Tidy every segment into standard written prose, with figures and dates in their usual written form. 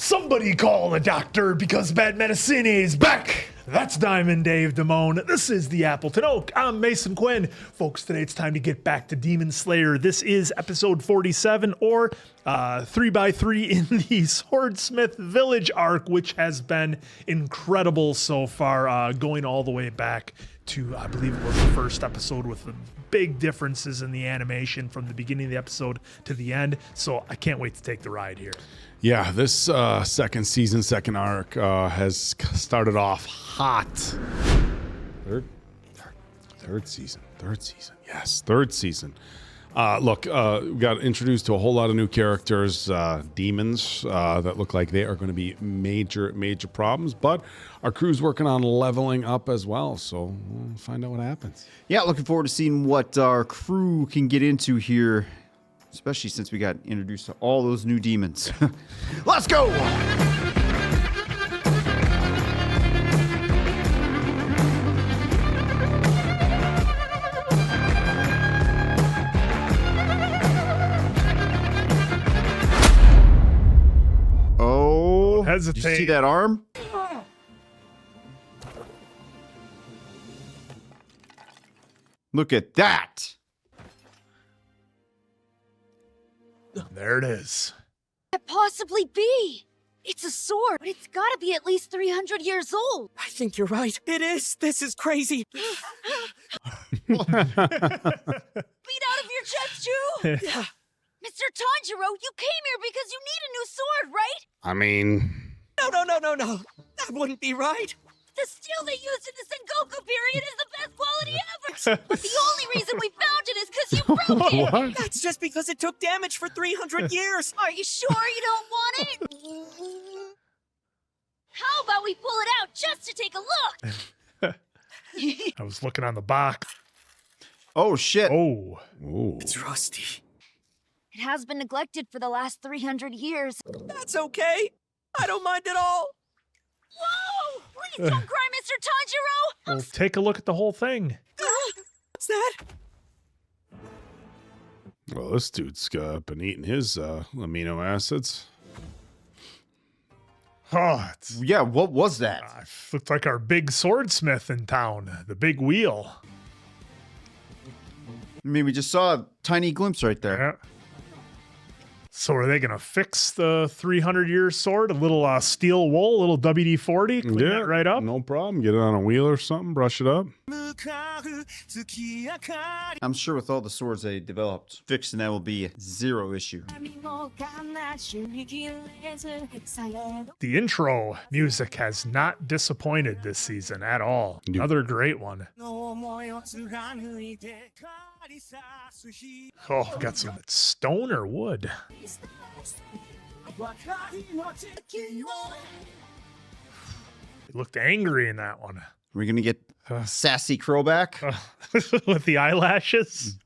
Somebody call a doctor because bad medicine is back. That's Diamond Dave Damone. This is the Appleton Oak. I'm Mason Quinn. Folks, today it's time to get back to Demon Slayer. This is episode 47, or 3x3 in the Swordsmith Village arc, which has been incredible so far, going all the way back to, I believe it was the first episode, with the big differences in the animation from the beginning of the episode to the end. So I can't wait to take the ride here. Yeah, this second season, second arc has started off hot. Third season. Yes, third season. Look, we got introduced to a whole lot of new characters, demons that look like they are going to be major problems. But our crew's working on leveling up as well, so we'll find out what happens. Yeah, looking forward to seeing what our crew can get into here, especially since we got introduced to all those new demons. Let's go! Oh, hesitate. Did you see that arm? Look at that! There it is. Could it possibly be? It's a sword, but it's gotta be at least 300 years old. I think you're right. It is. This is crazy. Beat out of your chest, Drew! Yeah. Mr. Tanjiro, you came here because you need a new sword, right? I mean... No. That wouldn't be right. The steel they used in the Sengoku period is the best quality ever! But the only reason we found it is because you broke it! What? That's just because it took damage for 300 years. Are you sure you don't want it? How about we pull it out just to take a look? I was looking on the box. Oh, shit. Oh. Ooh. It's rusty. It has been neglected for the last 300 years. That's okay. I don't mind at all. Whoa! Please don't cry, Mr. Tanjiro! Well, take a look at the whole thing. What's that? Well, this dude's been eating his amino acids. Oh, it's Yeah, what was that? looks like our big swordsmith in town. The big wheel. I mean, we just saw a tiny glimpse right there. Yeah. So are they going to fix the 300-year sword? A little steel wool, a little WD-40? Clean that right up? No problem. Get it on a wheel or something, brush it up. I'm sure with all the swords they developed, fixing that will be zero issue. The intro music has not disappointed this season at all. Nope. Another great one. Oh, got some stone or wood. It looked angry in that one. We're gonna get Sassy Crow back. With the eyelashes.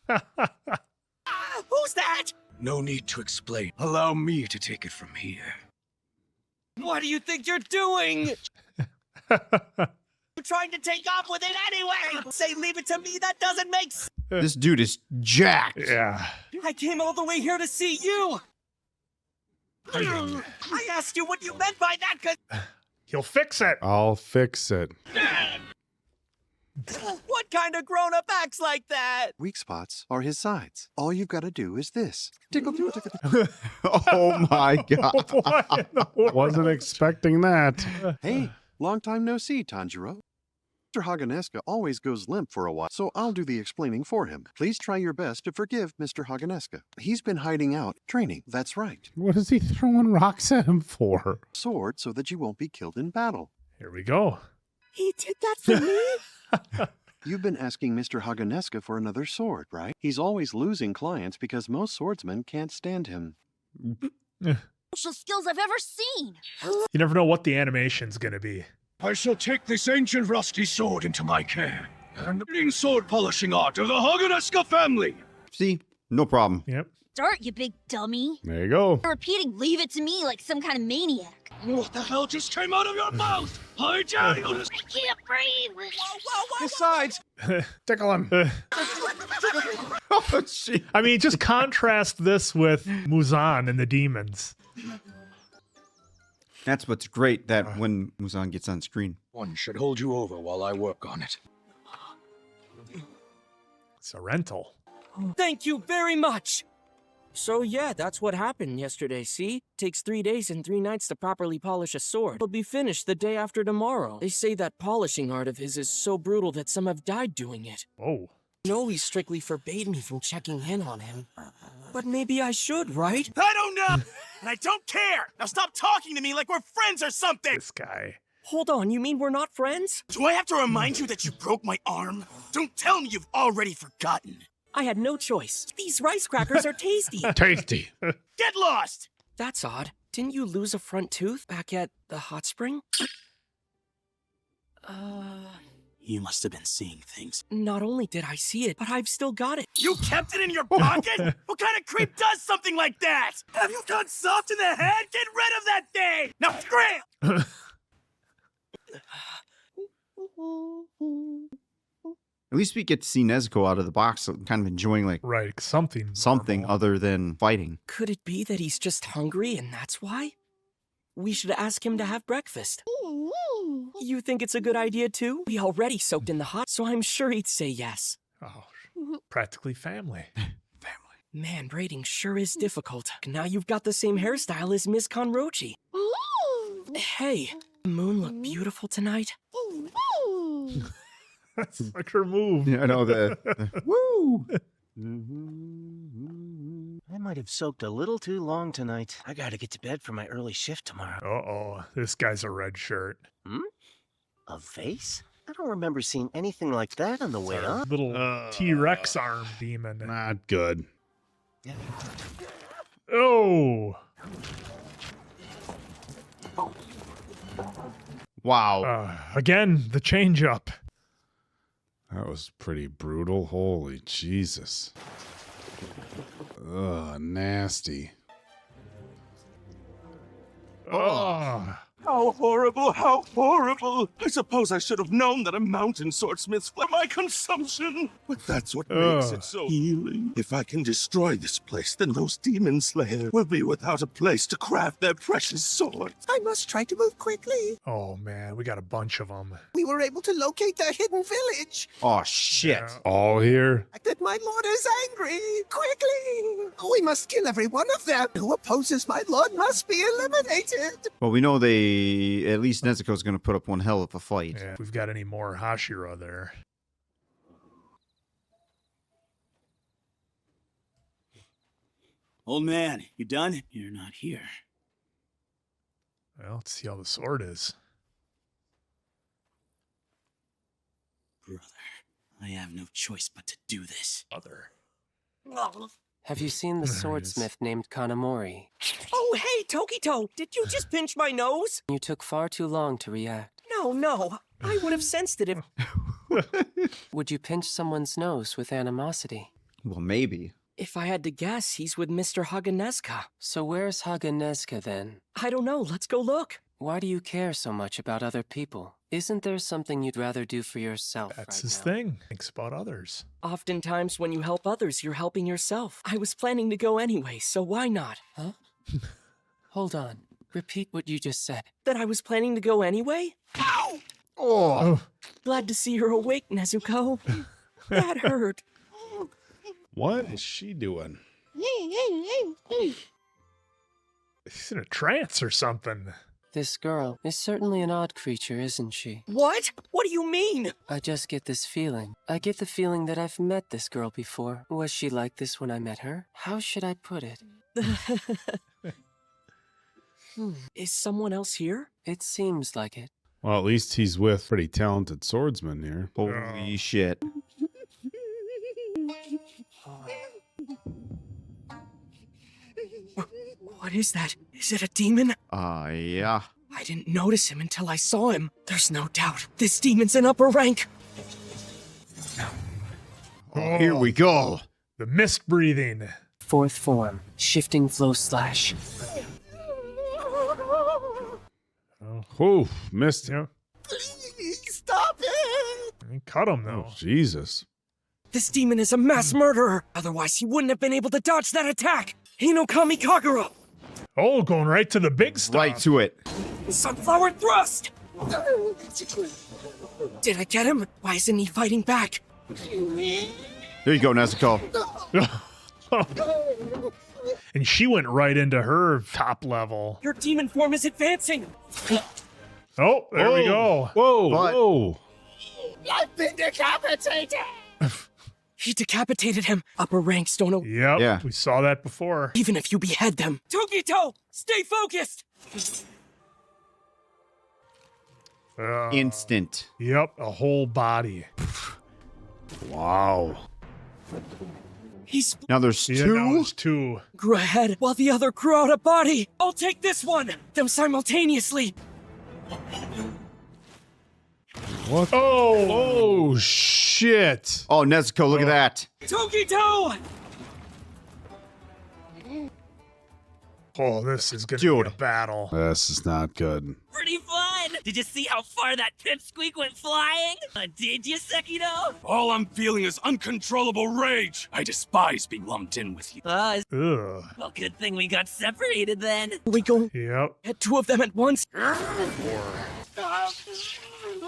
Who's that? No need to explain. Allow me to take it from here. What do you think you're doing? You're trying to take off with it anyway. Say leave it to me. That doesn't make sense. This dude is jacked. Yeah. I came all the way here to see you. I asked you what you meant by that, because He'll fix it. I'll fix it. what kind of grown-up acts like that? Weak spots are his sides. All you've got to do is this. Tickle, tickle, tickle, tickle. Oh my god. What in the world? Wasn't expecting that. Hey, long time no see, Tanjiro. Mr. Haganeska always goes limp for a while, so I'll do the explaining for him. Please try your best to forgive Mr. Haganeska. He's been hiding out, training. That's right. What is he throwing rocks at him for? Sword so that you won't be killed in battle. Here we go. He did that for me? You've been asking Mr. Haganeska for another sword, right? He's always losing clients because most swordsmen can't stand him. Social skills I've ever seen. You never know what the animation's going to be. I shall take this ancient rusty sword into my care, and the sword polishing art of the Haganeska family. See, No problem. Yep. Start, you big dummy. There you go. You're repeating leave it to me like some kind of maniac. What the hell just came out of your mouth? I dare you to... I can't breathe. Besides, Tickle him. Oh, shit. I mean, just contrast this with Muzan and the demons. That's what's great, that when Muzan gets on screen. one should hold you over while I work on it. It's a rental. Thank you very much. So yeah, that's what happened yesterday, see? Takes 3 days and 3 nights to properly polish a sword. It'll be finished the day after tomorrow. They say that polishing art of his is so brutal that some have died doing it. Whoa. No, he strictly forbade me from checking in on him. But maybe I should, right? I don't know, and I don't care. Now stop talking to me like we're friends or something. This guy. Hold on, you mean we're not friends? Do I have to remind you that you broke my arm? Don't tell me you've already forgotten. I had no choice. These rice crackers are tasty. Tasty. Get lost! That's odd. Didn't you lose a front tooth back at the hot spring? You must have been seeing things. Not only did I see it, but I've still got it. You kept it in your pocket? What kind of creep does something like that? Have you gone soft in the head? Get rid of that thing! Now scram! At least we get to see Nezuko out of the box, kind of enjoying like Right. Something. something normal. other than fighting. Could it be that he's just hungry and that's why? We should ask him to have breakfast. You think it's a good idea too? We already soaked in the hot, so I'm sure he'd say yes. Oh, practically family. Man, braiding sure is difficult. Now you've got the same hairstyle as Miss Conrochi. Hey, the moon look beautiful tonight? That's like her move. Yeah, I know the woo. I might have soaked a little too long tonight. I gotta get to bed for my early shift tomorrow. Uh-oh. This guy's a red shirt. A vase? I don't remember seeing anything like that on the way up. Little T-Rex arm demon. Not good. Oh. Wow. Again, the change up. That was pretty brutal. Holy Jesus. Ugh, nasty. Oh. How horrible, how horrible. I suppose I should have known that a mountain swordsmith's for my consumption. But that's what makes it so healing. If I can destroy this place, then those demon slayers will be without a place to craft their precious swords. I must try to move quickly. Oh, man. We got a bunch of them. We were able to locate their hidden village. Oh shit. All here? That my lord is angry. Quickly! We must kill every one of them. Who opposes my lord must be eliminated. Well, we know at least Nezuko's gonna put up one hell of a fight. Yeah, if we've got any more Hashira there. Old man, you done? You're not here. Well, let's see how the sword is. Brother, I have no choice but to do this. Other. Have you seen the There it is. swordsmith named Kanamori? Oh, hey, Tokito! Did you just pinch my nose? You took far too long to react. No. I would have sensed it if... Would you pinch someone's nose with animosity? Well, maybe. If I had to guess, he's with Mr. Haganeska. So where's Haganeska then? I don't know. Let's go look. Why do you care so much about other people? Isn't there something you'd rather do for yourself That's right his now? thing. Thinks about others. Oftentimes when you help others, you're helping yourself. I was planning to go anyway, so why not? Huh? Hold on. Repeat what you just said. That I was planning to go anyway? Ow! Oh. Glad to see you're awake, Nezuko. That hurt. What is she doing? He's in a trance or something. This girl is certainly an odd creature, isn't she? What? What do you mean? I just get this feeling. I get the feeling that I've met this girl before. Was she like this when I met her? How should I put it? Is someone else here? It seems like it. Well, at least he's with pretty talented swordsman here. Holy shit. What is that? Is it a demon? Yeah. I didn't notice him until I saw him. There's no doubt. This demon's an upper rank. Oh, here we go. The mist breathing. Fourth form, shifting flow slash. Whew, missed him. Yeah. Please stop it! He cut him though. Oh, Jesus. This demon is a mass murderer. Otherwise, he wouldn't have been able to dodge that attack. Hinokami Kagura. Oh, going right to the big stuff. Right to it. Sunflower thrust. Did I get him? Why isn't he fighting back? There you go, Nezuko. And she went right into her top level. Your demon form is advancing. Oh, there we go. Whoa, But- whoa. I've been decapitated! He decapitated him. Upper ranks don't know. Yep, Yeah. we saw that before. Even if you behead them. Tokito, stay focused. Instant. Yep, a whole body. Wow. He's Now there's Yeah, now two. there's two. grew a head while the other grew out a body. I'll take this one. Them simultaneously. What? Oh, shit. Oh, Nezuko, look at that. Tokito! Oh, this is gonna Dude. be a battle. This is not good. Pretty fun! Did you see how far that pipsqueak went flying? Did you, Sekiro? All I'm feeling is uncontrollable rage. I despise being lumped in with you. Ugh. Well, good thing we got separated then. We go Yep. at two of them at once.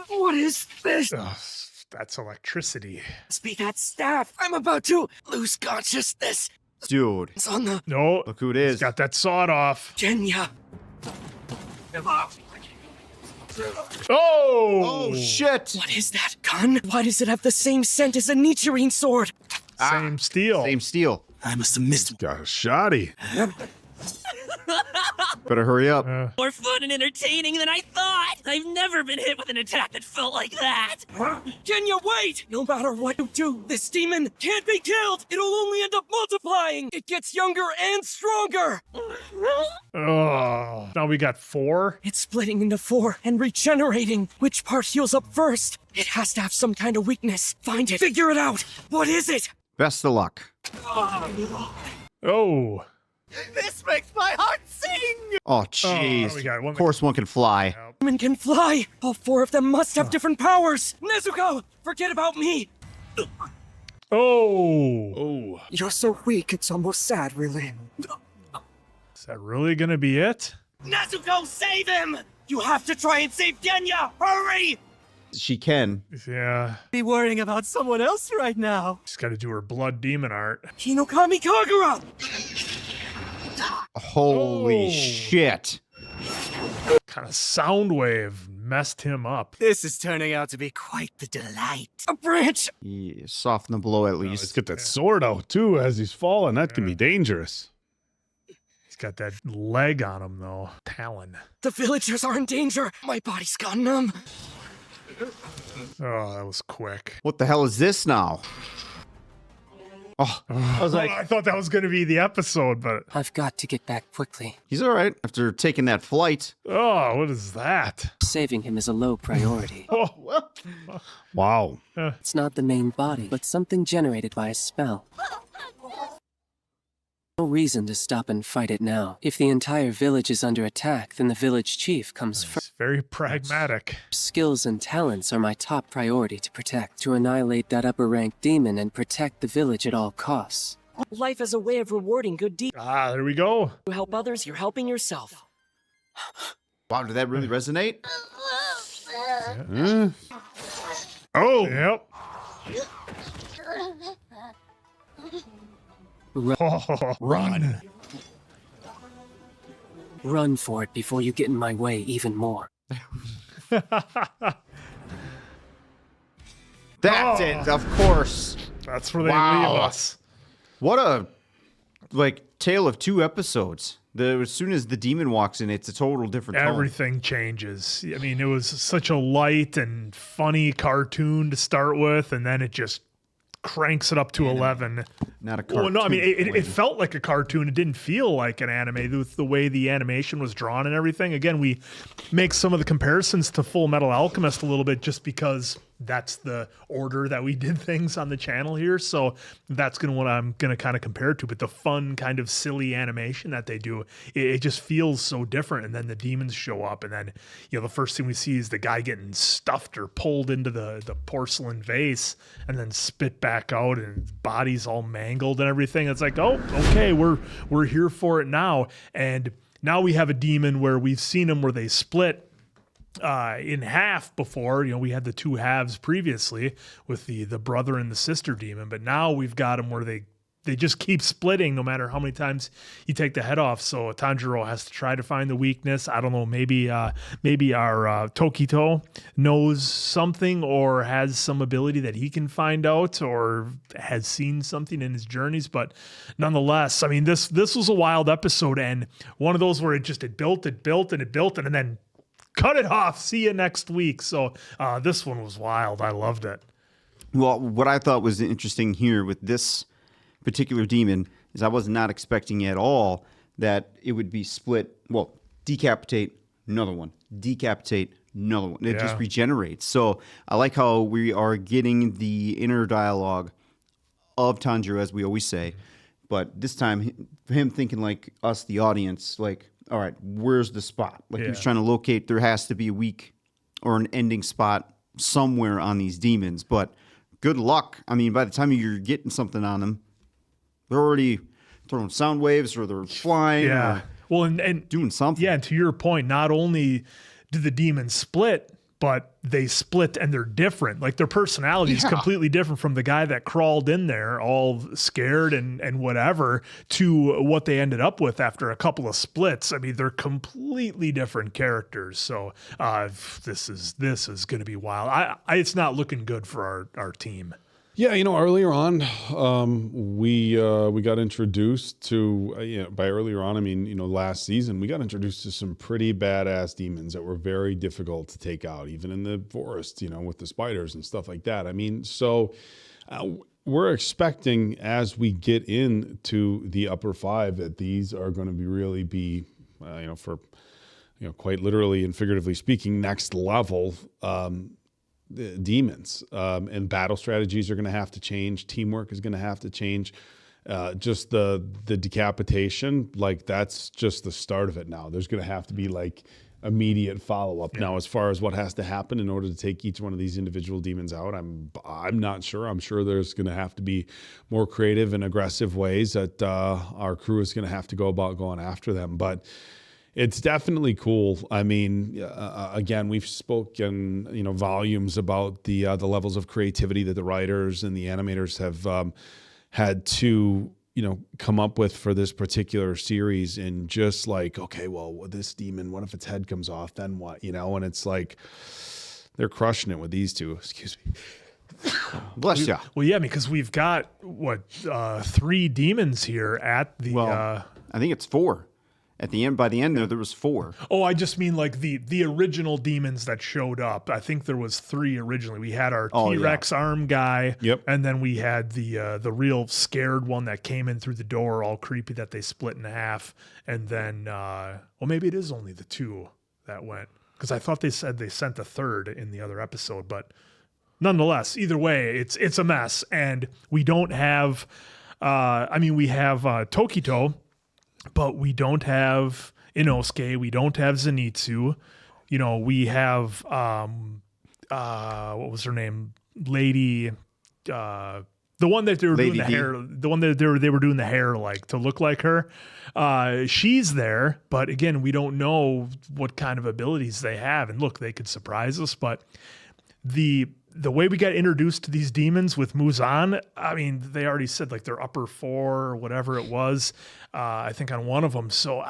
What is this? Ugh, that's electricity. Must be that staff. I'm about to lose consciousness. Dude. It's on the No, Look who it he's is. got that sawed off. Genya. Oh! Oh, shit. What is that gun? Why does it have the same scent as a Nichirin sword? Same steel. Same steel. I must have missed Got a shoddy. Better hurry up. more fun and entertaining than I thought. I've never been hit with an attack that felt like that. Genya, wait! No matter what you do, this demon can't be killed! It'll only end up multiplying! It gets younger and stronger! Oh, now we got four. It's splitting into four and regenerating. Which part heals up first? It has to have some kind of weakness. Find it. Figure it out. What is it? Best of luck. Oh, This makes my heart sing! Oh, jeez. we got one. Of course one can fly. Demon can fly. All four of them must have different powers. Nezuko, forget about me. Oh, Oh. You're so weak, it's almost sad, really. is that really gonna be it? Nezuko, save him! You have to try and save Genya. Hurry! She can. Yeah, Be worrying about someone else right now. she's got to do her blood demon art. Hinokami Kagura! Holy Oh. shit. Kind of sound wave messed him up. This is turning out to be quite the delight. A branch! Yeah, soften the blow at Let's least. get that sword out, too, as he's falling. That can be dangerous. He's got that leg on him though. Talon. The villagers are in danger. My body's gone numb. Oh, that was quick. What the hell is this now? Oh, I was like, I thought that was gonna be the episode, but I've got to get back quickly. he's all right after taking that flight. oh, what is that? Saving him is a low priority. Oh, Wow. It's not the main body, but something generated by a spell. No reason to stop and fight it now. If the entire village is under attack, then the village chief comes first. it's very pragmatic. Skills and talents are my top priority to protect. To annihilate that upper rank demon and protect the village at all costs. Life as a way of rewarding good deeds. Ah, there we go. You help others, you're helping yourself. Wow, did that really resonate? Oh. Yep. Run. Run for it before you get in my way even more. That's it, of course. That's where they Wow. leave us. What a tale of two episodes. As soon as the demon walks in, it's a total different tone. Everything changes. I mean, it was such a light and funny cartoon to start with, and then it just cranks it up to 11. Not a cartoon. Well, no, I mean, it felt like a cartoon. It didn't feel like an anime with the way the animation was drawn and everything. Again, we make some of the comparisons to Full Metal Alchemist a little bit just because that's the order that we did things on the channel here. So that's what I'm going to kind of compare it to. But the fun kind of silly animation that they do, it just feels so different. And then the demons show up, and then, the first thing we see is the guy getting stuffed or pulled into the porcelain vase and then spit back out, and his body's all mangled and everything. It's like, oh, okay, we're here for it now. And now we have a demon where we've seen them where they split in half before. We had the two halves previously with the brother and the sister demon, but now we've got them where they just keep splitting no matter how many times you take the head off. So Tanjiro has to try to find the weakness. I don't know, maybe our Tokito knows something or has some ability that he can find out or has seen something in his journeys. But nonetheless, I mean, this was a wild episode, and one of those where it built, and then cut it off. See you next week. So this one was wild. I loved it. Well, what I thought was interesting here with this particular demon is I was not expecting at all that it would be split. Well, decapitate, another one. Decapitate, another one. It just regenerates. So I like how we are getting the inner dialogue of Tanjiro, as we always say. But this time, him thinking like us, the audience, like, all right, where's the spot? Like he was trying to locate, there has to be a weak or an ending spot somewhere on these demons. But good luck. I mean, by the time you're getting something on them, they're already throwing sound waves or they're flying. Yeah. Well, and doing something. Yeah, and to your point, not only do the demons split, but they split and they're different. Like their personality is completely different from the guy that crawled in there all scared and whatever to what they ended up with after a couple of splits. I mean, they're completely different characters. So this is going to be wild. It's not looking good for our team. Yeah, earlier on, we got introduced to, by earlier on, I mean, last season, we got introduced to some pretty badass demons that were very difficult to take out, even in the forest, with the spiders and stuff like that. I mean, so we're expecting as we get into the upper five that these are going to really be, for, quite literally and figuratively speaking, next level the demons, and battle strategies are going to have to change. Teamwork is going to have to change. Just the decapitation, like that's just the start of it now. There's going to have to be like immediate follow-up. Now, as far as what has to happen in order to take each one of these individual demons out, I'm not sure. I'm sure there's going to have to be more creative and aggressive ways that our crew is going to have to go about going after them. But it's definitely cool. I mean, again, we've spoken, volumes about the levels of creativity that the writers and the animators have had to, come up with for this particular series. And just like, okay, well, this demon, what if its head comes off? Then what? And it's like they're crushing it with these two. Excuse me. Bless you. Well, yeah, because we've got 3 demons here at the. Well, I think it's 4. At the end, by the end there was 4. Oh, I just mean like the original demons that showed up. I think there was 3 originally. We had our T-Rex arm guy, and then we had the real scared one that came in through the door, all creepy, that they split in half. And then, well, maybe it is only the 2 that went, because I thought they said they sent a 3rd in the other episode. But nonetheless, either way, it's a mess, and we don't have. We have Tokito. But we don't have Inosuke. We don't have Zenitsu. We have what was her name? Lady, the one that they were doing the hair. The one that they were doing the hair like to look like her. She's there, but again, we don't know what kind of abilities they have. And look, they could surprise us. But the way we got introduced to these demons with Muzan, I mean, they already said like their upper 4 or whatever it was, I think on one of them. So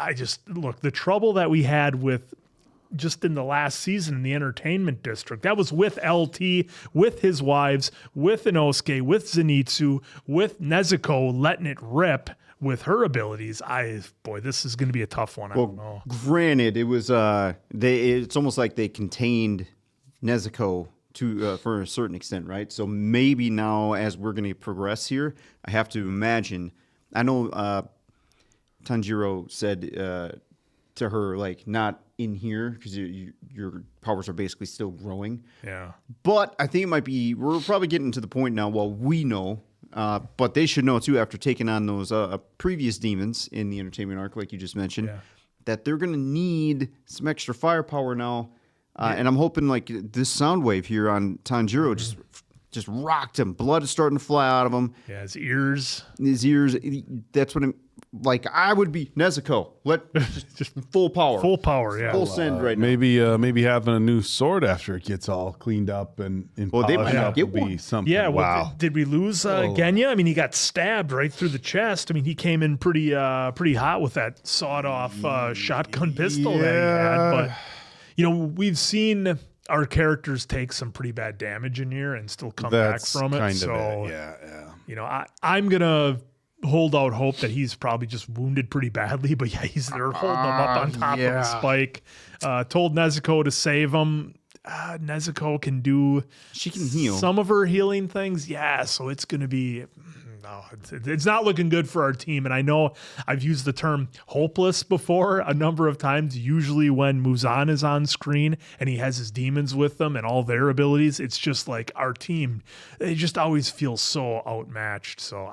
look, the trouble that we had with just in the last season in the entertainment district, that was with LT, with his wives, with Inosuke, with Zenitsu, with Nezuko letting it rip with her abilities. This is going to be a tough one. I don't know. Granted, it was it's almost like they contained Nezuko for a certain extent, right? So maybe now, as we're going to progress here, I have to imagine. I know Tanjiro said to her, like, not in here because your powers are basically still growing. Yeah. But I think it might be, we're probably getting to the point now, well, we know, but they should know too after taking on those previous demons in the entertainment arc, like you just mentioned, that they're going to need some extra firepower now. And I'm hoping like this sound wave here on Tanjiro just rocked him. Blood is starting to fly out of him. Yeah, his ears. That's what I would be Nezuko. Just full power. Full power, yeah. Full send right now. Maybe having a new sword after it gets all cleaned up and Well, they might polished not up get would be one. something. Yeah, well, wow. did we lose Genya? I mean, he got stabbed right through the chest. I mean, he came in pretty hot with that sawed-off shotgun pistol that he had. But, we've seen our characters take some pretty bad damage in here and still come back from it. Kind so, of it. Yeah. I'm going to hold out hope that he's probably just wounded pretty badly. But, yeah, they're holding him up on top of a spike. Told Nezuko to save him. Nezuko can do... She can heal. Some of her healing things. Yeah, so it's going to be... No, it's not looking good for our team. And I know I've used the term hopeless before a number of times. Usually when Muzan is on screen and he has his demons with them and all their abilities, it's just like our team, they just always feel so outmatched. So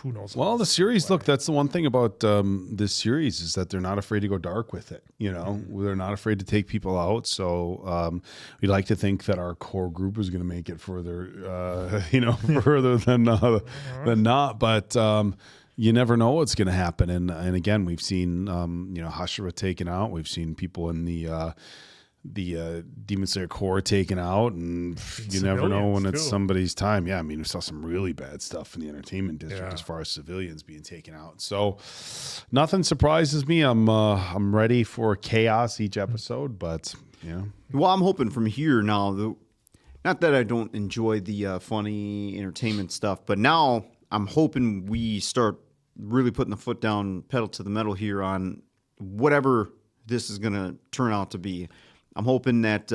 who knows? Well, the series, look, that's the one thing about this series is that they're not afraid to go dark with it. They're not afraid to take people out. So we'd like to think that our core group is going to make it further, further than not. But you never know what's going to happen. And again, we've seen, Hashira taken out. We've seen people in the Demon Slayer core taken out, and you never know when it's somebody's time. Yeah, I mean, we saw some really bad stuff in the entertainment district as far as civilians being taken out. So nothing surprises me. I'm ready for chaos each episode, but Well, I'm hoping from here now. Not that I don't enjoy the funny entertainment stuff, but now I'm hoping we start really putting the foot down, pedal to the metal here on whatever this is going to turn out to be. I'm hoping that,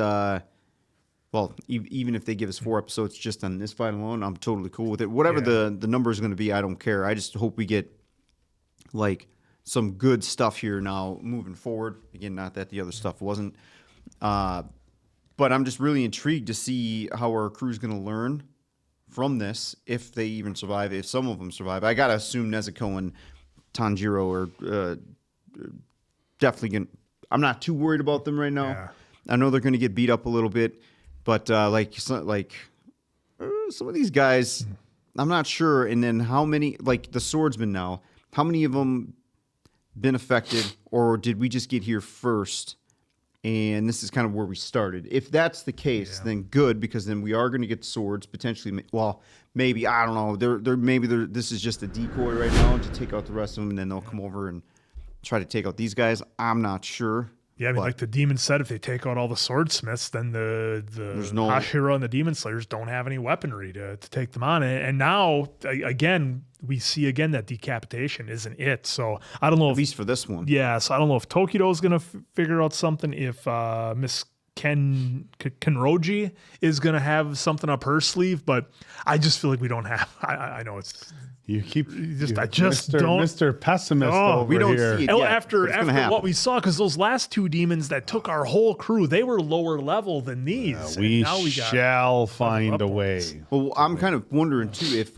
even if they give us 4 episodes just on this fight alone, I'm totally cool with it. Whatever the number is going to be, I don't care. I just hope we get, some good stuff here now moving forward. Again, not that the other stuff wasn't. But I'm just really intrigued to see how our crew's going to learn from this, if they even survive, if some of them survive. I got to assume Nezuko and Tanjiro are definitely going to... I'm not too worried about them right now. Yeah. I know they're going to get beat up a little bit, but some of these guys, I'm not sure. And then how many, the swordsmen now, how many of them been affected, or did we just get here first? And this is kind of where we started. If that's the case, then good, because then we are going to get swords potentially. Well, maybe, I don't know. This is just a decoy right now to take out the rest of them, and then they'll come over and try to take out these guys. I'm not sure. Yeah, I mean, like the demon said, if they take out all the swordsmiths, then the Hashira and the demon slayers don't have any weaponry to take them on. And now, again, we see that decapitation isn't it. So I don't know. At least for this one. Yeah, so I don't know if Tokido's going to figure out something, if Miss Kenroji is going to have something up her sleeve, but I just feel like we don't have. I know it's... You keep I just don't. Mr. Pessimist over we don't here. see it yet, after what we saw, because those last 2 demons that took our whole crew, they were lower level than these. We shall find a way. Well, I'm kind of wondering too if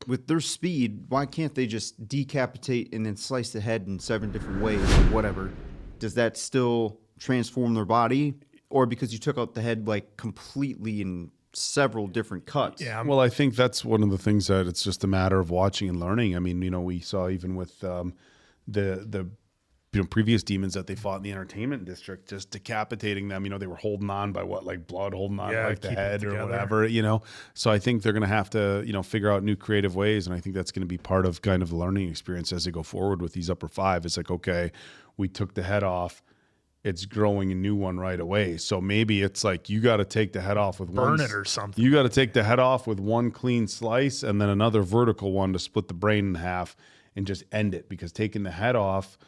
with their speed, why can't they just decapitate and then slice the head in 7 different ways or whatever? Does that still transform their body, or because you took out the head completely in several different cuts? Yeah, well, I think that's one of the things that it's just a matter of watching and learning. I mean, we saw even with the previous demons that they fought in the entertainment district, just decapitating them. They were holding on by blood holding on the head or whatever. So I think they're going to have to figure out new creative ways, and I think that's going to be part of kind of the learning experience as they go forward with these upper 5. It's like, okay, we took the head off. It's growing a new one right away. So maybe it's like you got to take the head off with burn it or something. You got to take the head off with one clean slice and then another vertical one to split the brain in half and just end it. Because taking the head off,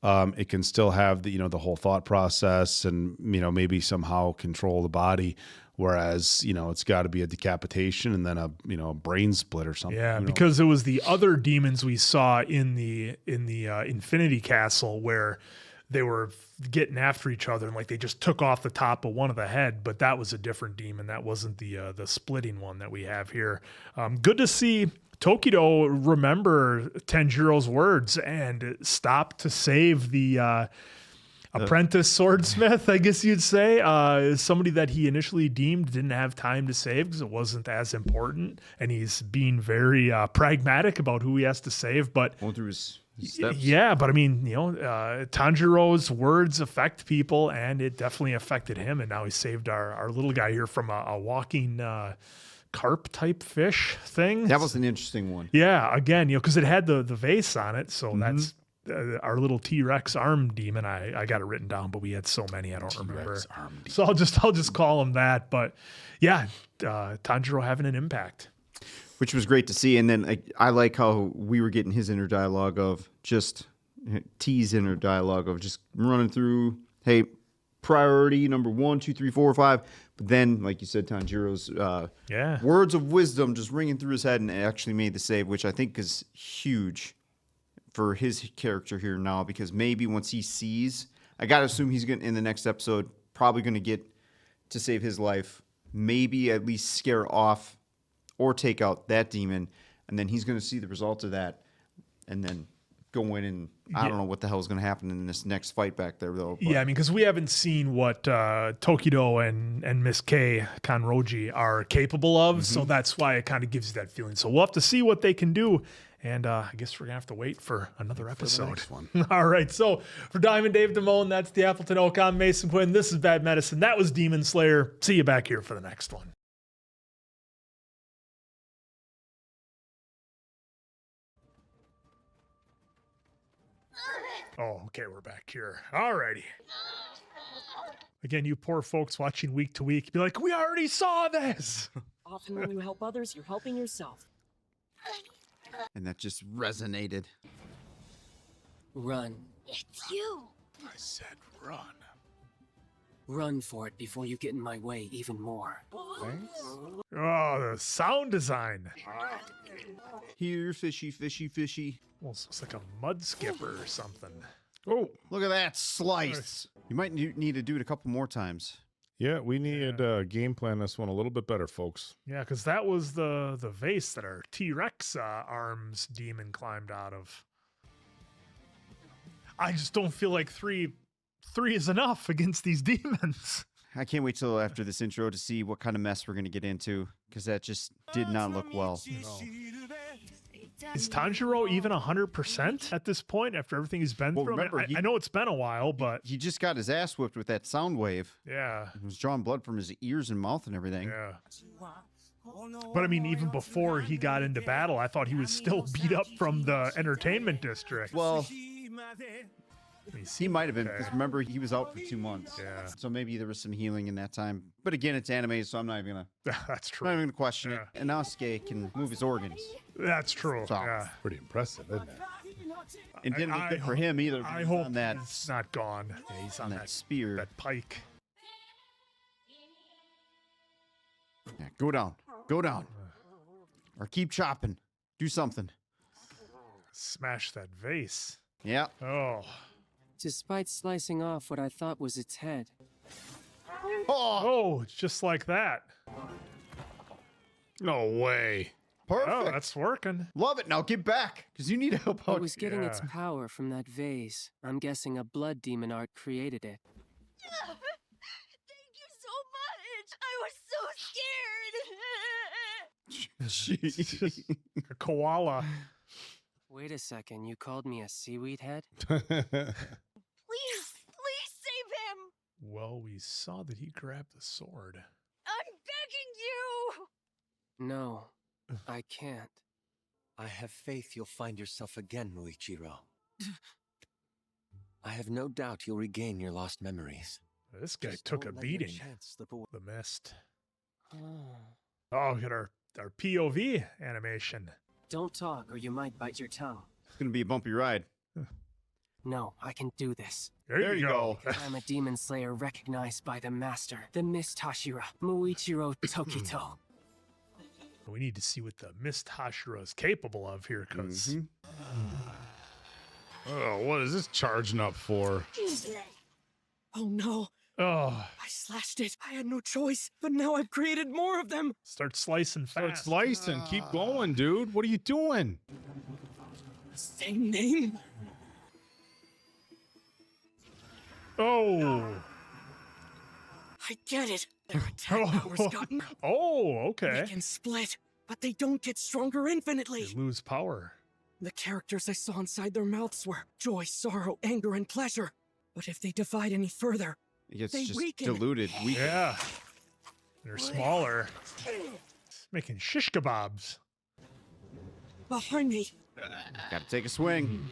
it can still have the the whole thought process and maybe somehow control the body. Whereas it's got to be a decapitation and then a brain split or something. Yeah, because it was the other demons we saw in the Infinity Castle where they were getting after each other and like they just took off the top of one of the head, but that was a different demon. That wasn't the splitting one that we have here. Good to see Tokido remember Tanjiro's words and stop to save the apprentice swordsmith, I guess you'd say. Somebody that he initially deemed didn't have time to save because it wasn't as important, and he's being very pragmatic about who he has to save. But Going through his steps. yeah, but I mean, Tanjiro's words affect people, and it definitely affected him. And now he saved our little guy here from a walking carp type fish thing. That was an interesting one. Yeah, again, because it had the vase on it, so that's our little T-Rex arm demon. I got it written down, but we had so many I don't remember. So I'll just call him that. But yeah, Tanjiro having an impact, Which was great to see. And then I like how we were getting his inner dialogue of just T's inner dialogue of just running through, hey, priority number 1, 2, 3, 4, 5. But then, like you said, Tanjiro's words of wisdom just ringing through his head, and it actually made the save, which I think is huge for his character here now, because maybe once he sees, I got to assume he's going to, in the next episode, probably going to get to save his life, maybe at least scare off or take out that demon, and then he's going to see the result of that, and then go in and I don't know what the hell is going to happen in this next fight back there, though. But. Yeah, I mean, because we haven't seen what Tokido and Miss K Kanroji are capable of, so that's why it kind of gives you that feeling. So we'll have to see what they can do, and I guess we're going to have to wait for another episode. All right, so for Diamond Dave Damone, that's the Appleton Oak. I'm Mason Quinn. This is Bad Medicine. That was Demon Slayer. See you back here for the next one. Oh, okay, we're back here. All righty. Again, you poor folks watching week to week, be like, we already saw this. Often when you help others, you're helping yourself. And that just resonated. Run. It's you. I said run. Run for it before you get in my way even more. Oh, the sound design. Here, fishy, fishy, fishy. Almost looks like a mud skipper or something. Oh, look at that slice. You might need to do it a couple more times. Yeah, we need game plan this one a little bit better, folks. Yeah, because that was the vase that our T-Rex arms demon climbed out of. I just don't feel like three is enough against these demons. I can't wait till after this intro to see what kind of mess we're going to get into, because that just did not look well. No. Is Tanjiro even 100% at this point after everything he's been through? Remember, I know it's been a while, but he just got his ass whipped with that sound wave. yeah. It was drawing blood from his ears and mouth and everything. Yeah. But I mean, even before he got into battle, I thought he was still beat up from the entertainment district. Well, He he might have been, because remember, he was out for 2 months. Yeah. So maybe there was some healing in that time. But again, it's anime, so I'm not even That's I'm not true. even gonna question it. And now Sasuke can move his organs. That's true. So- Yeah. Pretty impressive, isn't it? It didn't look I good for him either. I He's hope on that, he's not gone. Yeah, he's on that spear. that pike. Yeah, go down. Go down. Or keep chopping. Do something. Smash that vase. Yeah. Oh. Despite slicing off what I thought was its head. Oh, it's just like that. No way. Perfect. Oh, that's working. Love it. Now get back, because you need help I out. was getting its yeah. power from that vase. I'm guessing a blood demon art created it. Thank you so much. I was so scared. Jeez. A koala. Wait a second, you called me a seaweed head? Please save him. Well, we saw that he grabbed the sword. I'm begging you. No, I can't. I have faith you'll find yourself again, Muichiro. I have no doubt you'll regain your lost memories. This guy Just took a don't let your beating. chance slip away. The mist. Oh, we got our POV animation. Don't talk or you might bite your tongue. It's going to be a bumpy ride. No, I can do this. There you go. I'm a demon slayer recognized by the master, the Mist Hashira, Muichiro Tokito. We need to see what the Mist Hashira is capable of here, because Oh, what is this charging up for? Oh no, Oh, I slashed it. I had no choice, but now I've created more of them. start slicing Start fast. slicing. Keep going, dude. What are you doing? Same name. Oh. I get it. Their attack power's gotten. Oh, okay. They can split, but they don't get stronger infinitely. They lose power. The characters I saw inside their mouths were joy, sorrow, anger, and pleasure. But if they divide any further, It gets They just weaken. diluted. Weaken. Yeah. They're smaller. Making shish kebabs. behind me. Gotta take a swing.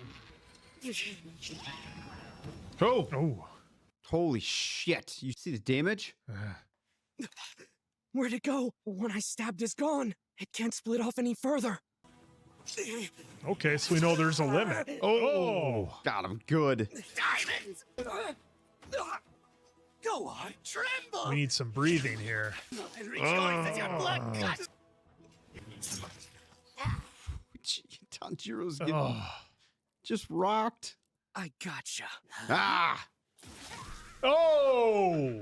Oh, Oh. Holy shit. You see the damage? Where'd it go? The one I stabbed is gone. It can't split off any further. Okay, so we know there's a limit. Oh. Got him. Good. Diamonds! Go on, tremble! We need some breathing here. And rejoice as your blood guts! Tanjiro's getting Oh. just rocked. I gotcha. Ah! Oh.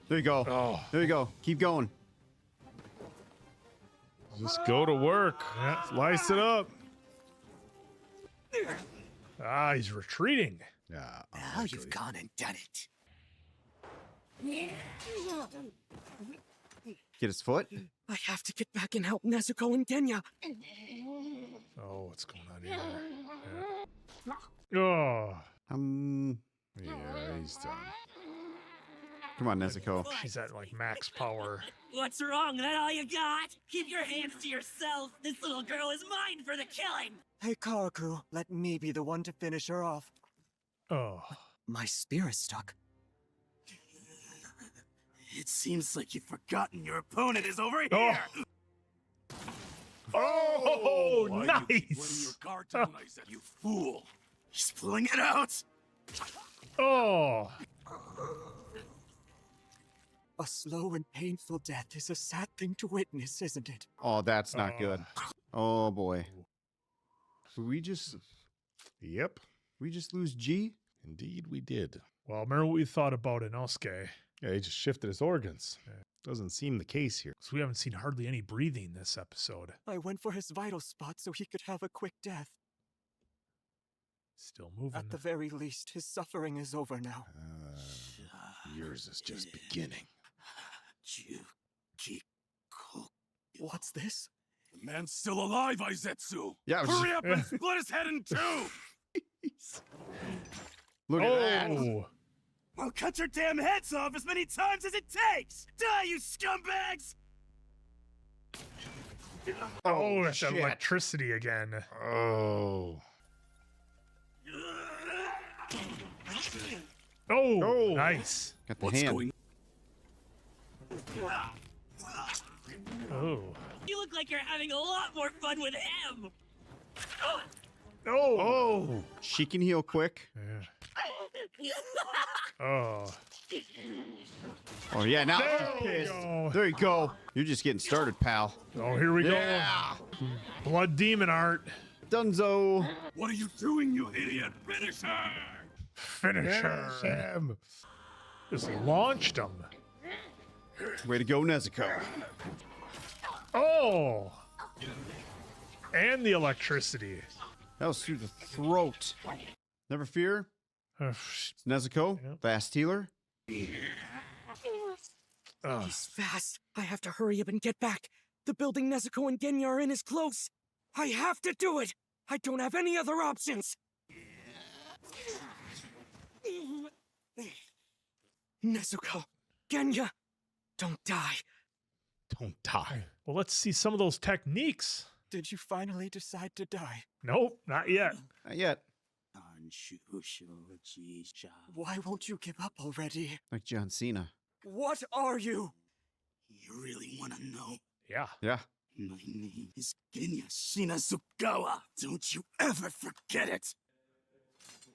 There you go. Oh. There you go. Keep going. just go to work. Yeah. Slice it up. Ah, he's retreating. Yeah. Now you've gone and done it. Get his foot. I have to get back and help Nezuko and Genya. Oh, what's going on here? Yeah. Oh. Yeah, he's done. Come on, Nezuko. She's at like max power. What's wrong? That all you got? Keep your hands to yourself. This little girl is mine for the killing. Hey, Karaku, let me be the one to finish her off. Oh. My spear is stuck. It seems like you've forgotten your opponent is over Oh. here. Oh, Why nice. You keep winning your cartoon eyes at you fool. He's pulling it out. Oh. A slow and painful death is a sad thing to witness, isn't it? Oh, that's not good. Oh boy. Did we just Yep. lose G? Indeed, we did. Well, remember what we thought about Inosuke. Yeah, he just shifted his organs. Doesn't seem the case here. So we haven't seen hardly any breathing this episode. I went for his vital spot so he could have a quick death. Still moving. At the very least, his suffering is over now. Yours is just beginning. What's this? The man's still alive, Aizetsu. Yeah, I was Hurry up and split his head in two. Look at that. Oh. I'll cut your damn heads off as many times as it takes. Die, you scumbags! Oh, that's that shit. electricity again. Oh. Oh, nice. Got the What's hand. going? Oh. You look like you're having a lot more fun with him. Oh. Oh. She can heal quick. Yeah. Oh. Oh yeah, now There she's we pissed. go. There you go. You're just getting started, pal. Oh, here we Yeah. go. Blood demon art. Dunzo. What are you doing, you idiot? Finish her! Finish her. Just launched him. Way to go, Nezuko. Oh. And the electricity. That was through the throat. Never fear. It's Nezuko, Yep. fast healer. Ugh. He's fast. I have to hurry up and get back. The building Nezuko and Genya are in is close. I have to do it. I don't have any other options. Nezuko, Genya, don't die. Don't die. Well, let's see some of those techniques. Did you finally decide to die? Nope, not yet. Not yet. Why won't you give up already? Like John Cena. What are you? You really want to know? Yeah. Yeah. My name is Genya Shinazugawa. Don't you ever forget it.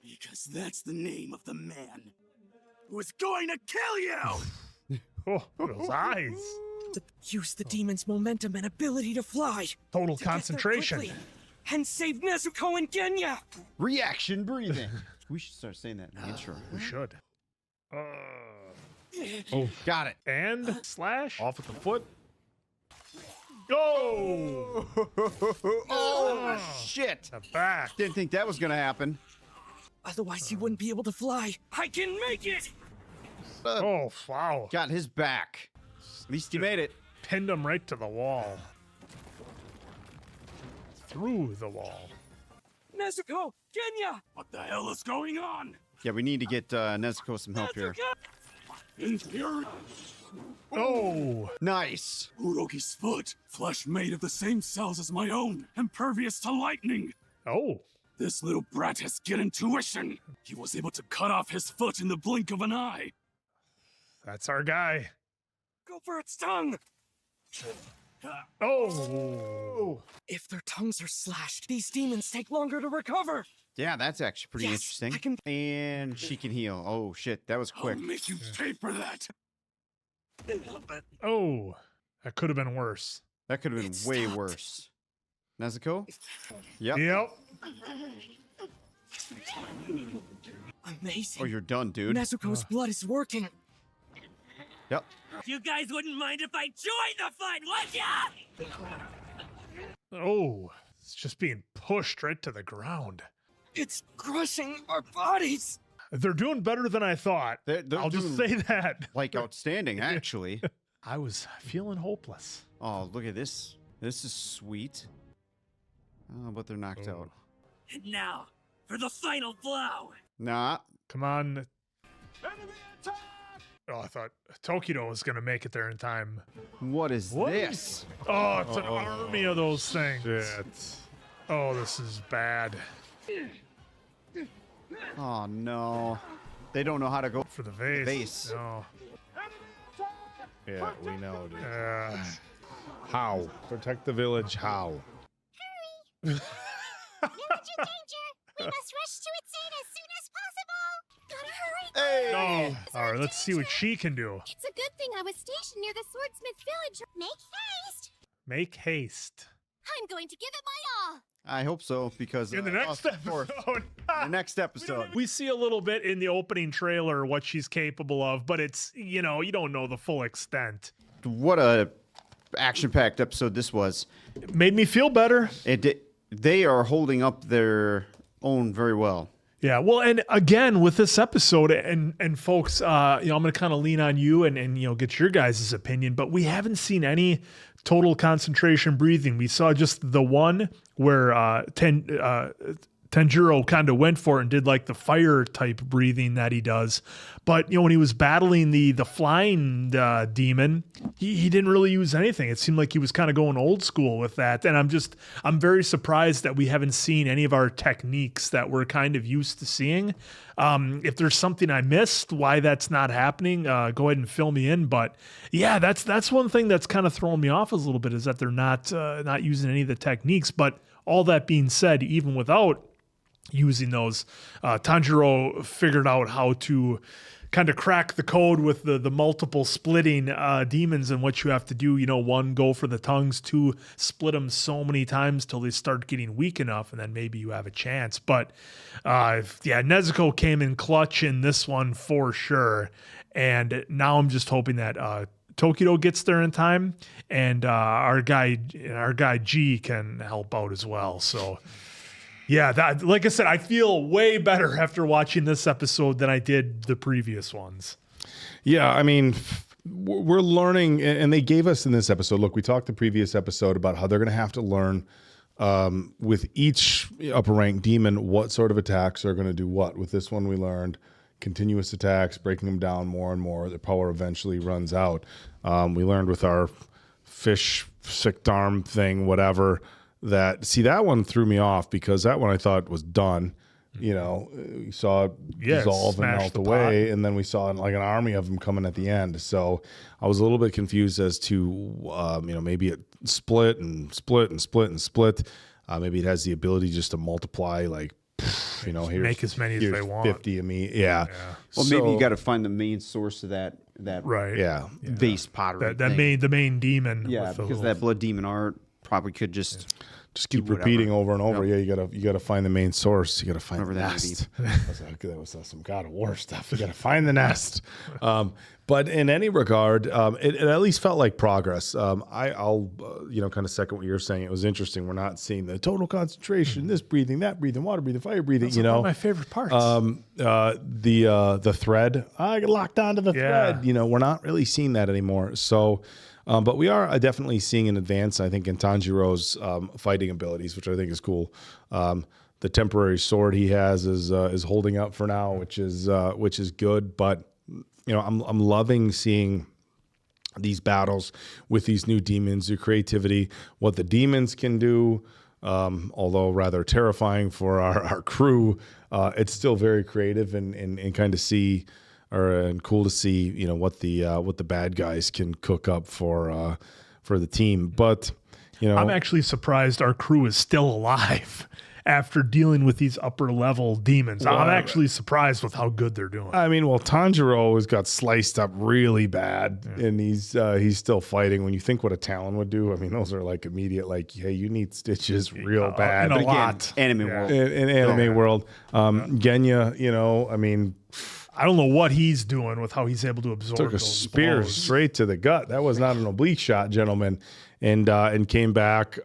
Because that's the name of the man who is going to kill you! Oh, those eyes. Use the demon's momentum and ability to fly. Total to get there concentration. quickly and save Nezuko and Genya. Reaction breathing. We should start saying that in the intro. We should. Oh, got it. And slash. Off at the foot. Go! Oh, shit. The back. Didn't think that was going to happen. Otherwise, he wouldn't be able to fly. I can make it! Oh, wow. Got his back. At least he made it. Pinned him right to the wall. Through the wall. Nezuko! Genya! What the hell is going on? Yeah, we need to get Nezuko some help here. In here, Oh! Nice. Urogi's foot, flesh made of the same cells as my own, impervious to lightning. Oh. This little brat has good intuition. He was able to cut off his foot in the blink of an eye. That's our guy. Go for its tongue! Oh! If their tongues are slashed, these demons take longer to recover. Yeah, that's actually pretty Yes, interesting. And she can heal. Oh, shit. That was quick. I'll make you pay for that. Oh. That could have been worse. That could have been It way stopped. worse. Nezuko? Yep. Yep. Amazing. Oh, you're done, dude. Nezuko's blood is working. Yep. You guys wouldn't mind if I joined the fight, would ya? Oh. It's just being pushed right to the ground. It's crushing our bodies. They're doing better than I thought. They're I'll just say doing, that. Like, outstanding, actually. I was feeling hopeless. Oh, look at this. This is sweet. Oh, but they're knocked out. And now, for the final blow. Nah. Come on. Oh, I thought Tokido was going to make it there in time. What is What? this? Oh, it's an army of those things. Shit. Oh, this is bad. Oh, no. They don't know how to go. For the vase. Vase. No. Yeah, we know, dude. How? Protect the village, how? Village in danger! We must rush to its aid as soon as possible! Gotta hurry! Hey! Oh, all right, let's see what she can do. It's a good thing I was stationed near the swordsmith village. Make haste! Make haste. I'm going to give it my all! I hope so, because In the next of course, episode. the next episode. We see a little bit in the opening trailer what she's capable of, but it's, you know, you don't know the full extent. What a action-packed episode this was. It made me feel better. They are holding up their own very well. Yeah, well, and again with this episode, and folks, you know, I'm going to kind of lean on you and you know get your guys' opinion, but we haven't seen any total concentration breathing. We saw just the one where Tanjiro kind of went for it and did like the fire type breathing that he does. But, you know, when he was battling the flying demon, he didn't really use anything. It seemed like he was kind of going old school with that. And I'm very surprised that we haven't seen any of our techniques that we're kind of used to seeing. If there's something I missed, why that's not happening, go ahead and fill me in. But yeah, that's one thing that's kind of throwing me off a little bit is that they're not using any of the techniques. But all that being said, even without using those, Tanjiro figured out how to kind of crack the code with the multiple splitting demons and what you have to do. You know, one, go for the tongues, two, split them so many times till they start getting weak enough, and then maybe you have a chance. But yeah, Nezuko came in clutch in this one for sure. And now I'm just hoping that Tokido gets there in time, and our guy G can help out as well. So yeah, that, like I said, I feel way better after watching this episode than I did the previous ones. Yeah, I mean, we're learning, and they gave us in this episode, look, we talked the previous episode about how they're going to have to learn with each upper rank demon what sort of attacks are going to do what. With this one, we learned continuous attacks, breaking them down more and more. Their power eventually runs out. We learned with our fish sick arm thing, whatever, that one threw me off because that one I thought was done. You know, we saw it dissolve and melt away, and then we saw like an army of them coming at the end. So I was a little bit confused as to, you know, maybe it split and split and split and split. Maybe it has the ability just to multiply, like, you know, here's, make as many as they want. 50 of me. Yeah. Well, maybe you got to find the main source of that that Right. Yeah. vase pottery. That thing. the main demon. Yeah, with the because little- that blood demon art probably could just keep whatever. repeating over and over. Yep. Yeah, you gotta find the main source. You gotta find Whatever the that may nest. That was some God of War stuff. You gotta find the nest. But in any regard, it at least felt like progress. I'll kind of second what you're saying. It was interesting. We're not seeing the total concentration, this breathing, that breathing, water breathing, fire breathing. That's one of my favorite parts. The thread. I get locked onto the thread. We're not really seeing that anymore. So. But we are definitely seeing an advance, I think, in Tanjiro's fighting abilities, which I think is cool. The temporary sword he has is holding up for now, which is good. But I'm loving seeing these battles with these new demons, the creativity, what the demons can do. Although rather terrifying for our crew, it's still very creative and kind of see. And cool to see, what the bad guys can cook up for the team. But I'm actually surprised our crew is still alive after dealing with these upper level demons. Well, I'm actually surprised with how good they're doing. I mean, Tanjiro has got sliced up really bad, and he's still fighting. When you think what a Talon would do, I mean, those are like immediate, like, hey, you need stitches real bad. And a lot. Anime world. In anime world, Genya, I mean. I don't know what he's doing with how he's able to absorb Took a those spear blows. straight to the gut. That was not an oblique shot, gentlemen. And came back.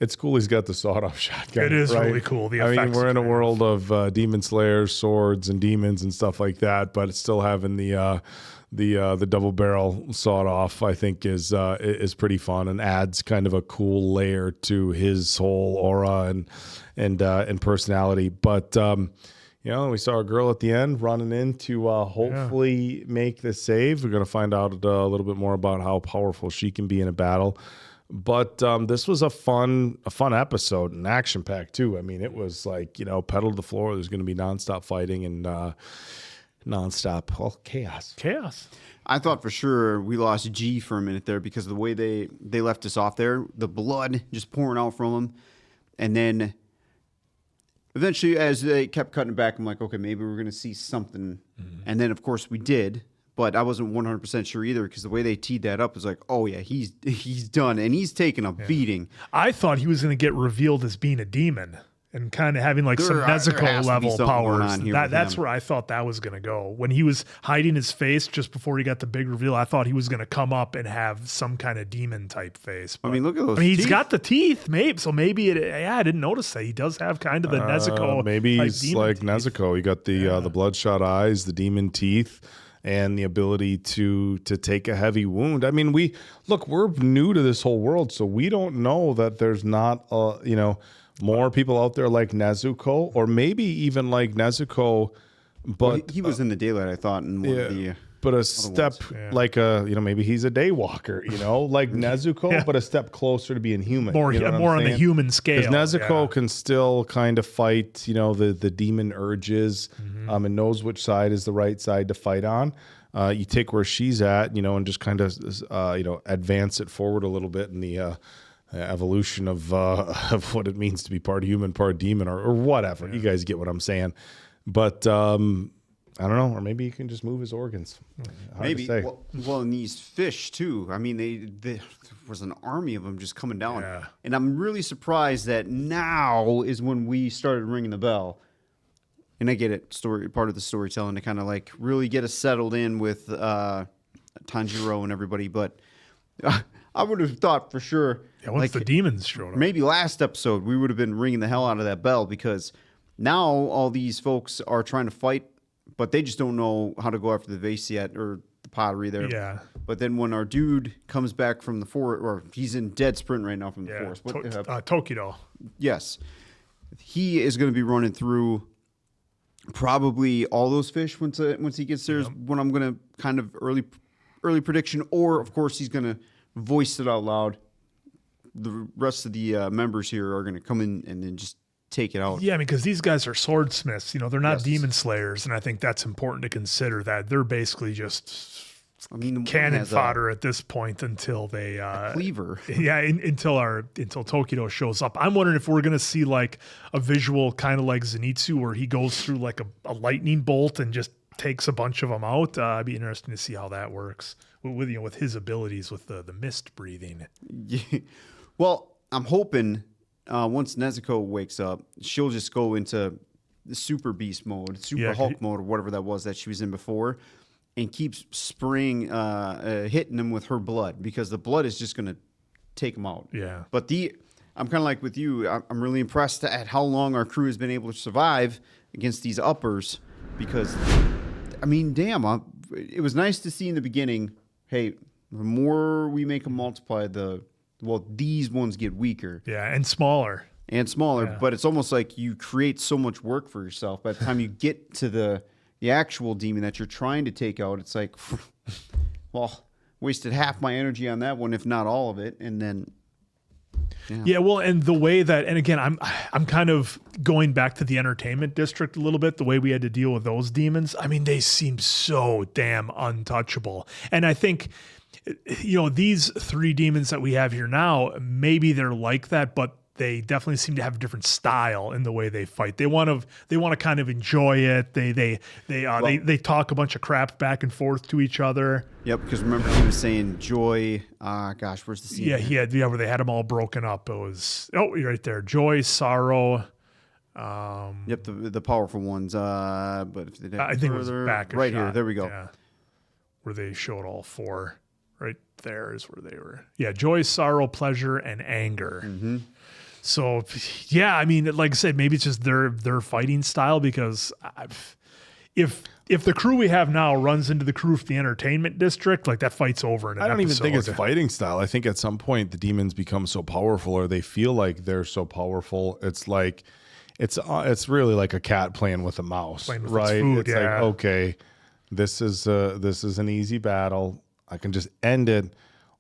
It's cool he's got the sawed-off shotgun. It is right? really cool. The I mean, effects we're are in a great. world of demon slayers, swords, and demons and stuff like that, but it's still having the double barrel sawed off, I think, is pretty fun and adds kind of a cool layer to his whole aura and personality. But we saw a girl at the end running in to hopefully make the save. We're going to find out a little bit more about how powerful she can be in a battle. But this was a fun episode and action packed too. I mean, it was like, pedal to the floor. There's going to be nonstop fighting and nonstop chaos. I thought for sure we lost G for a minute there because of the way they left us off there, the blood just pouring out from him, and then. Eventually, as they kept cutting back, I'm like, okay, maybe we're going to see something. And then, of course, we did. But I wasn't 100% sure either because the way they teed that up was like, oh, yeah, he's done. And he's taking a beating. I thought he was going to get revealed as being a demon and kind of having like some There has to be Nezuko level something going powers. on here That's with him. where I thought that was going to go. When he was hiding his face just before he got the big reveal, I thought he was going to come up and have some kind of demon type face. I mean, look at those he's teeth. got the teeth, maybe. So maybe I didn't notice that. He does have kind of the Nezuko. Maybe type he's demon like teeth. Nezuko. You got the bloodshot eyes, the demon teeth, and the ability to take a heavy wound. I mean, we're new to this whole world, so we don't know that there's not more people out there like Nezuko, or maybe even like Nezuko, but Well, he was in the daylight, I thought, in one of the. but a step like maybe he's a daywalker, like Nezuko, but a step closer to being human. More you know what I'm on the saying? human scale. Because Nezuko can still kind of fight, the demon urges, and knows which side is the right side to fight on. You take where she's at, and just kind of, advance it forward a little bit in the evolution of what it means to be part human, part demon, or whatever. You guys get what I'm saying. But I don't know, or maybe he can just move his organs. Hard Maybe. to say. Well, and these fish too. I mean, there was an army of them just coming down, Yeah. and I'm really surprised that now is when we started ringing the bell. And I get it, part of the storytelling to kind of like really get us settled in with Tanjiro and everybody. But I would have thought for sure, Once the demons showed up. maybe last episode we would have been ringing the hell out of that bell because now all these folks are trying to fight, but they just don't know how to go after the vase yet or the pottery there. Yeah. But then when our dude comes back from the forest, or he's in dead sprint right now from the forest. Tokido. Yes. He is going to be running through probably all those fish once he gets there is when I'm going to kind of early prediction, or of course he's going to voice it out loud. The rest of the members here are going to come in and then just take it out. Yeah, because these guys are swordsmiths. They're not demon slayers, and I think that's important to consider. That they're basically just cannon fodder at this point until they cleaver. Yeah, until Tokido shows up. I'm wondering if we're gonna see like a visual kind of like Zenitsu, where he goes through like a lightning bolt and just takes a bunch of them out. It'd be interesting to see how that works with his abilities with the mist breathing. Yeah. Well, I'm hoping once Nezuko wakes up, she'll just go into the super beast mode, super Hulk mode, or whatever that was that she was in before, and keeps spraying, hitting them with her blood, because the blood is just going to take them out. Yeah. But I'm kind of like with you. I'm really impressed at how long our crew has been able to survive against these uppers, because, I mean, damn, it was nice to see in the beginning, hey, the more we make them multiply, these ones get weaker. Yeah, and smaller. But it's almost like you create so much work for yourself. By the time you get to the actual demon that you're trying to take out, it's like, well, wasted half my energy on that one, if not all of it, and then... Yeah, well, and the way that, and again, I'm kind of going back to the entertainment district a little bit, the way we had to deal with those demons. I mean, they seem so damn untouchable. And I think, these 3 demons that we have here now, maybe they're like that, but they definitely seem to have a different style in the way they fight. They want to kind of enjoy it. They talk a bunch of crap back and forth to each other. Yep, because remember he was saying joy. Gosh, where's the scene? Yeah, where they had them all broken up. It was right there. Joy, sorrow. Yep, the powerful ones. But if they I think it was back right here. There we go. Yeah, where they showed all 4. Right there is where they were. Yeah, joy, sorrow, pleasure, and anger. Mm-hmm. So, yeah, I mean, like I said, maybe it's just their fighting style, because if the crew we have now runs into the crew from the entertainment district, like that fight's over in an I don't episode. even think it's fighting style. I think at some point the demons become so powerful, or they feel like they're so powerful. It's like it's really like a cat playing with a mouse, Playing with right? its food, It's like, okay, this is an easy battle. I can just end it,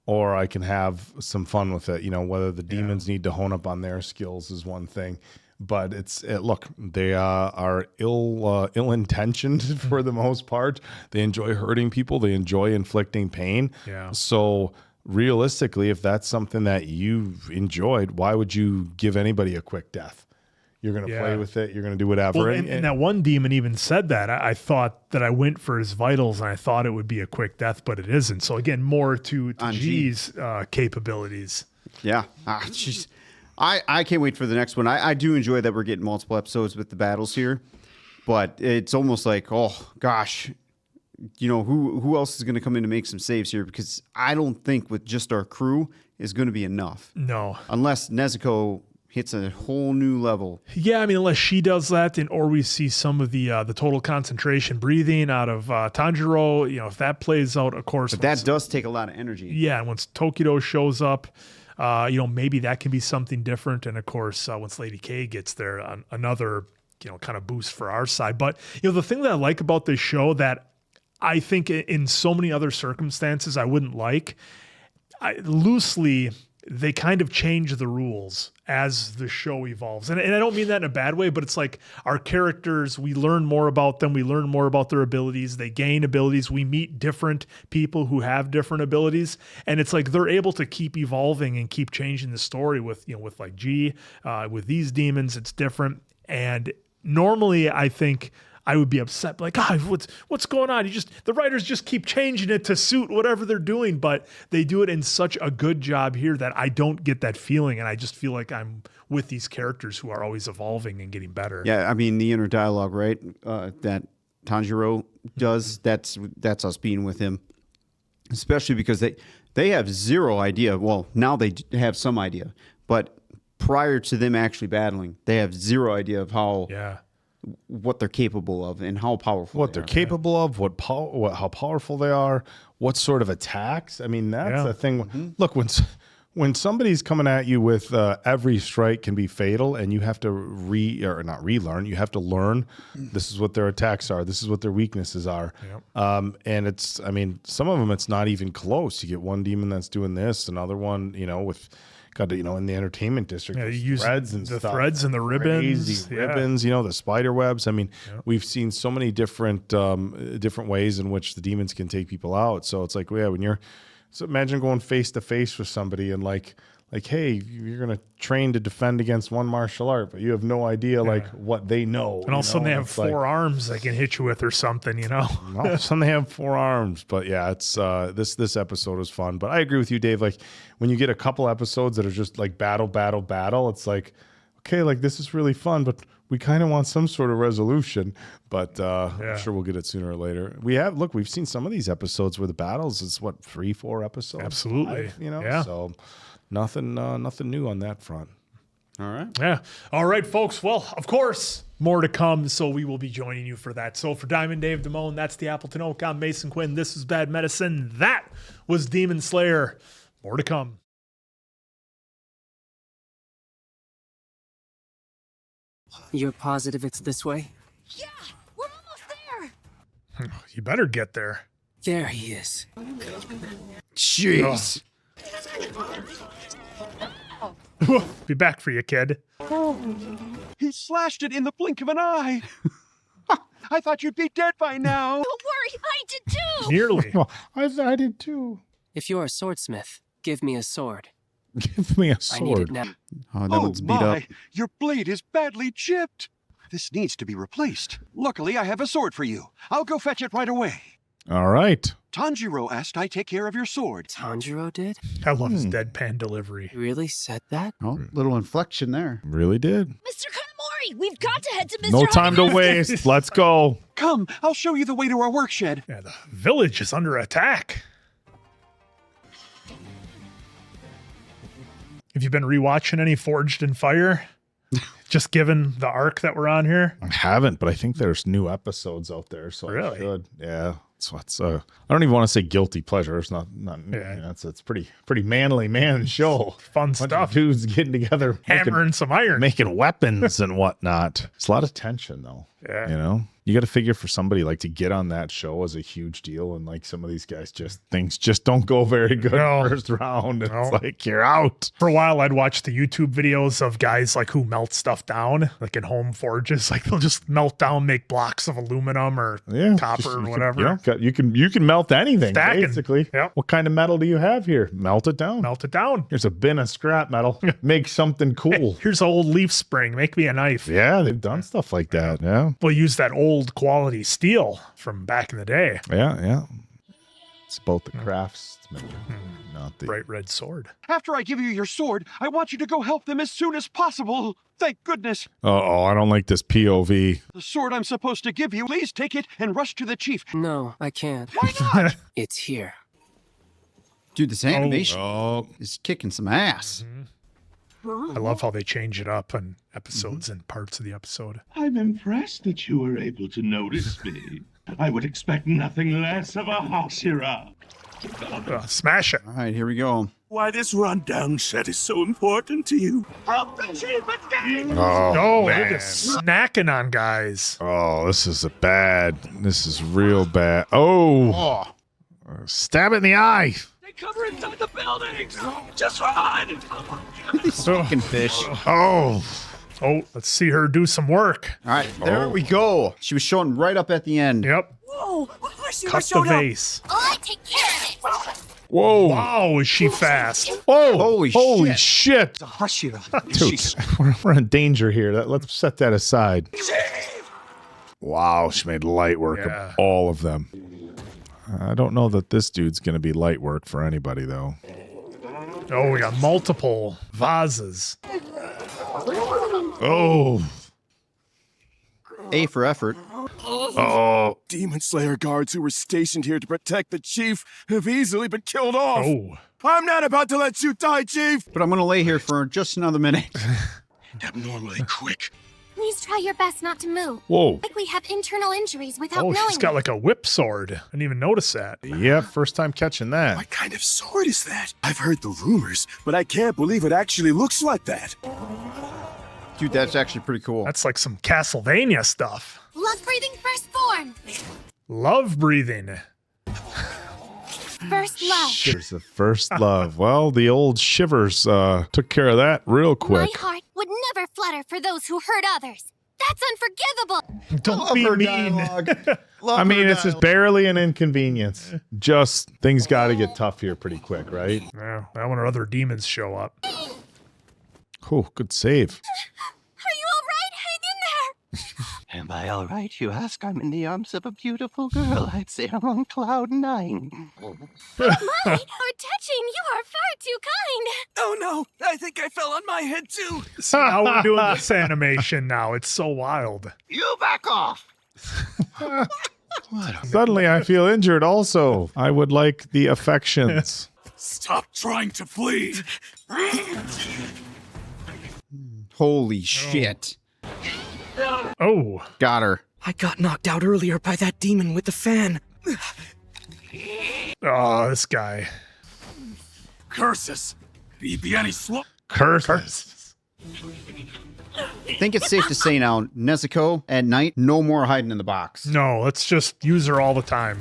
or I can have some fun with it. Whether the demons need to hone up on their skills is one thing, but look, they are ill-intentioned for the most part. They enjoy hurting people. They enjoy inflicting pain. Yeah. So realistically, if that's something that you've enjoyed, why would you give anybody a quick death? You're going to play with it. You're going to do whatever. Well, and that one demon even said that. I thought that I went for his vitals, and I thought it would be a quick death, but it isn't. So again, more to G's capabilities. Yeah. I can't wait for the next one. I do enjoy that we're getting multiple episodes with the battles here, but it's almost like, oh gosh, who else is going to come in to make some saves here? Because I don't think with just our crew is going to be enough. No. Unless Nezuko hits a whole new level. Yeah, I mean, unless she does that, or we see some of the total concentration breathing out of Tanjiro, if that plays out, of course. But that does take a lot of energy. Yeah, and once Tokido shows up, maybe that can be something different. And of course, once Lady K gets there, another, kind of boost for our side. But, the thing that I like about this show that I think in so many other circumstances I wouldn't like, loosely, they kind of change the rules as the show evolves. And I don't mean that in a bad way, but it's like our characters, we learn more about them. We learn more about their abilities. They gain abilities. We meet different people who have different abilities. And it's like they're able to keep evolving and keep changing the story with like G, with these demons, it's different. And normally I think I would be upset, like, what's going on? The writers just keep changing it to suit whatever they're doing, but they do it in such a good job here that I don't get that feeling, and I just feel like I'm with these characters who are always evolving and getting better. Yeah, I mean the inner dialogue, right? That Tanjiro does. That's us being with him, especially because they have zero idea. Well, now they have some idea, but prior to them actually battling, they have zero idea of how. Yeah. What they're capable of and how powerful they're capable of, how powerful they are, what sort of attacks. I mean, that's the thing. Mm-hmm. Look, when somebody's coming at you with every strike can be fatal, and you have to not relearn, you have to learn this is what their attacks are, this is what their weaknesses are. Yep. And it's, I mean, some of them it's not even close. You get one demon that's doing this, another one, with in the entertainment district, you use threads and the stuff, threads and the ribbons, ribbons, the spider webs. I mean, we've seen so many different ways in which the demons can take people out. So it's like, when so imagine going face to face with somebody and like like, hey, you're going to train to defend against one martial art, but you have no idea like what they know. And all of a sudden they have It's like, 4 arms they can hit you with or something, all of a sudden they have 4 arms. But yeah, it's this episode was fun. But I agree with you, Dave. Like when you get a couple episodes that are just like battle, it's like, okay, like this is really fun, but we kind of want some sort of resolution. But I'm sure we'll get it sooner or later. We've seen some of these episodes where the battles is 3-4 episodes. Absolutely. 5, so nothing new on that front. All right. Yeah. All right, folks. Well, of course, more to come, so we will be joining you for that. So for Diamond Dave Damone, that's the Appleton Oak. I'm Mason Quinn. This is Bad Medicine. That was Demon Slayer. More to come. You're positive it's this way? Yeah, we're almost there. You better get there. There he is. Jeez. Be back for you, kid. He slashed it in the blink of an eye. I thought you'd be dead by now. Don't worry, I did too. Nearly. I did too. If you're a swordsmith, give me a sword. Give me a I need it sword. now. Oh, that one's beat up. Your blade is badly chipped. This needs to be replaced. Luckily, I have a sword for you. I'll go fetch it right away. All right. Tanjiro asked I take care of your sword. Tanjiro did? I love his deadpan delivery. He really said that? Oh, little inflection there. Really did. Mr. Kanamori, we've got to head to Mr. No time to Hagen's. waste. Let's go. Come, I'll show you the way to our work shed. Yeah, the village is under attack. Have you been rewatching any Forged in Fire? Just given the arc that we're on here? I haven't, but I think there's new episodes out there, so Really? I should. Yeah. So it's I don't even want to say guilty pleasure. It's not it's pretty manly man show. Fun Bunch of stuff. dudes getting together, Hammering some iron. making weapons and whatnot. It's a lot of tension though. Yeah. You got to figure for somebody like to get on that show is a huge deal, and like some of these guys things just don't go very good first round. It's like you're out. For a while, I'd watch the YouTube videos of guys like who melt stuff down, like in home forges. Like they'll just melt down, make blocks of aluminum or copper or whatever. You can melt anything Stacking. basically. Yep. What kind of metal do you have here? Melt it down. Melt it down. Here's a bin of scrap metal. Make something cool. Here's an old leaf spring. Make me a knife. Yeah, they've done stuff like that. Yeah. We'll use that old quality steel from back in the day. Yeah. It's both the craftsman, not the bright red sword. After I give you your sword, I want you to go help them as soon as possible. Thank goodness. Uh-oh, I don't like this POV. The sword I'm supposed to give you, please take it and rush to the chief. No, I can't. Why not? It's here. Dude, this animation is kicking some ass. I love how they change it up on episodes and parts of the episode. I'm impressed that you were able to notice me. I would expect nothing less of a Hashira. Smash it. All right, here we go. Why this rundown shed is so important to you. Help the chief escape! Oh, look at snacking on guys. Oh, this is this is real bad. Oh. Stab it in the eye. They cover inside the buildings! Just run! These fucking fish. Oh, let's see her do some work. All right, there we go. She was showing right up at the end. Yep. Whoa! Cut the vase. I take care of it. Whoa. Wow, is she fast? Whoa. Holy shit. Hashira. Dude, we're in danger here. Let's set that aside. Wow, she made light work of all of them. I don't know that this dude's going to be light work for anybody, though. Oh, we got multiple vases. Oh. A for effort. Oh. Demon Slayer guards who were stationed here to protect the chief have easily been killed off. Oh. I'm not about to let you die, chief. But I'm going to lay here for just another minute. Abnormally quick. Please try your best not to move. Whoa. Like we have internal injuries without Oh, knowing she's got like a whip sword. I didn't even notice that. Yeah, first time catching that. What kind of sword is that? I've heard the rumors, but I can't believe it actually looks like that. Dude, that's actually pretty cool. That's like some Castlevania stuff. Love breathing firstborn. Love breathing. First love. There's the first love. Well, the old Shivers took care of that real quick. My heart would never flutter for those who hurt others. That's unforgivable. Don't be mean. I mean, it's just barely an inconvenience. Just things got to get tough here pretty quick, right? Yeah, that when other demons show up. Oh, good save. Are you alright? Hang in there! Am I all right, you ask? I'm in the arms of a beautiful girl. I'd say I'm on cloud 9. My, how touching! You are far too kind! Oh no! I think I fell on my head too! See, now we're doing this animation now. It's so wild. You back off! Suddenly I feel injured also. I would like the affections. Stop trying to flee! Holy shit. Oh. Got her. I got knocked out earlier by that demon with the fan. Oh, this guy. Curses! Be any slow? Curses. I think it's safe to say now, Nezuko, at night, no more hiding in the box. No, let's just use her all the time.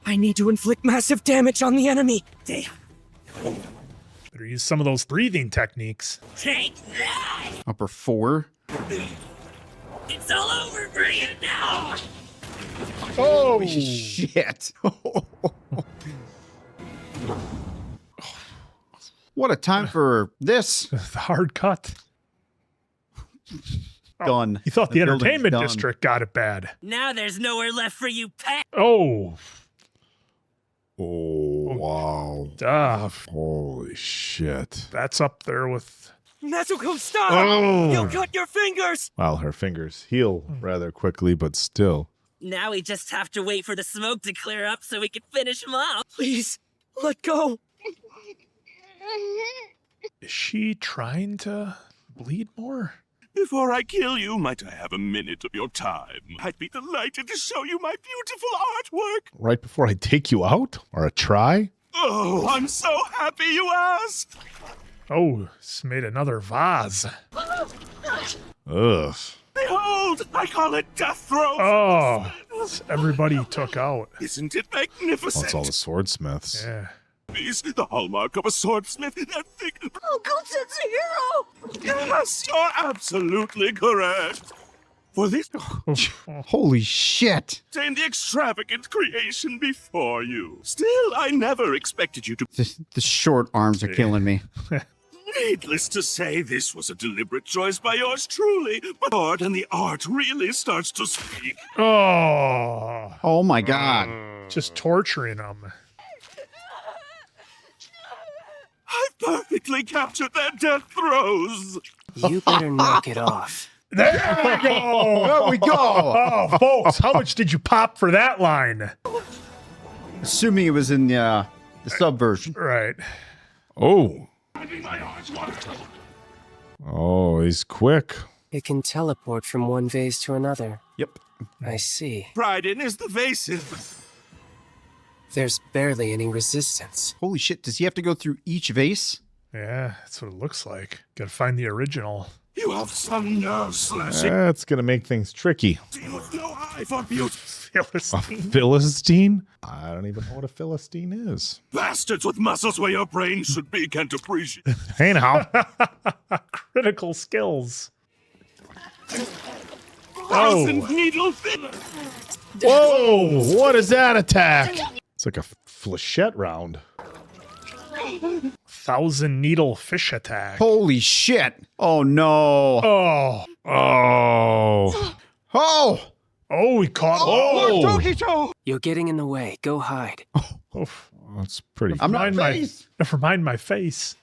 I need to inflict massive damage on the enemy. Better use some of those breathing techniques. Take that! Upper 4. It's all over for you now! Oh, shit. What a time for this. The hard cut. Done. You thought the building's entertainment done. district got it bad. Now there's nowhere left for you, pet! Oh. Oh, wow. Holy shit. That's up there with... Nezuko, stop! Oh. You'll cut your fingers! Well, her fingers heal rather quickly, but still. Now we just have to wait for the smoke to clear up so we can finish him off. Please, let go. Is she trying to bleed more? Before I kill you, might I have a minute of your time? I'd be delighted to show you my beautiful artwork. Right before I take you out? Or a try? Oh, I'm so happy you asked. Oh, it's made another vase. Ugh. Behold, I call it Death Throw. Oh, everybody took out. Isn't it magnificent? That's all the swordsmiths. Yeah. These, the hallmark of a swordsmith. That thick. Oh, Goten's a hero! Yes, you're absolutely correct. For this, Holy shit. contain the extravagant creation before you. Still, I never expected you to. The short arms are killing me. Needless to say, this was a deliberate choice by yours truly. But art and the art really starts to speak. Oh, Oh my god. just torturing them. I've perfectly captured their death throes. You better knock it off. There we go. There we go. Oh, folks, how much did you pop for that line? Assuming it was in the subversion. Right. Oh. Oh, he's quick. It can teleport from one vase to another. Yep. I see. Pride in is the vases. There's barely any resistance. Holy shit, does he have to go through each vase? Yeah, that's what it looks like. Gotta find the original. You have some nerve slashing. That's going to make things tricky. With no eye for beauty. A Philistine? I don't even know what a Philistine is. Bastards with muscles where your brain should be can't appreciate. Hey now. Critical skills. Thousand needle thin. Whoa! What is that attack? It's like a flechette round. 1,000 needle fish attack. Holy shit. Oh no. Oh. Oh. Oh! Oh, he caught. Oh. You're getting in the way. Go hide. Oof. That's pretty. I'm not Never mind my face.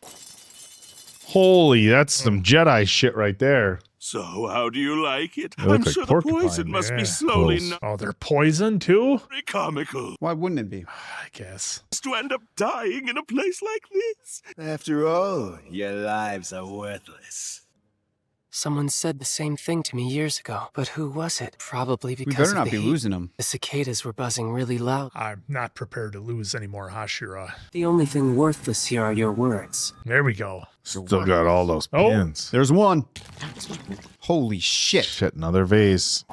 Holy, that's some Jedi shit right there. So how do you like it? They look I'm like sure the porcupine, poison must yeah. be slowly Close. not Oh, they're poisoned too? very comical. Why wouldn't it be? I guess. To end up dying in a place like this. After all, your lives are worthless. Someone said the same thing to me years ago. But who was it? Probably We because better of not the be heat. losing him. The cicadas were buzzing really loud. I'm not prepared to lose anymore, Hashira. The only thing worthless here are your words. There we go. Still got all those Oh. pins. There's one. Holy shit. Shit, another vase.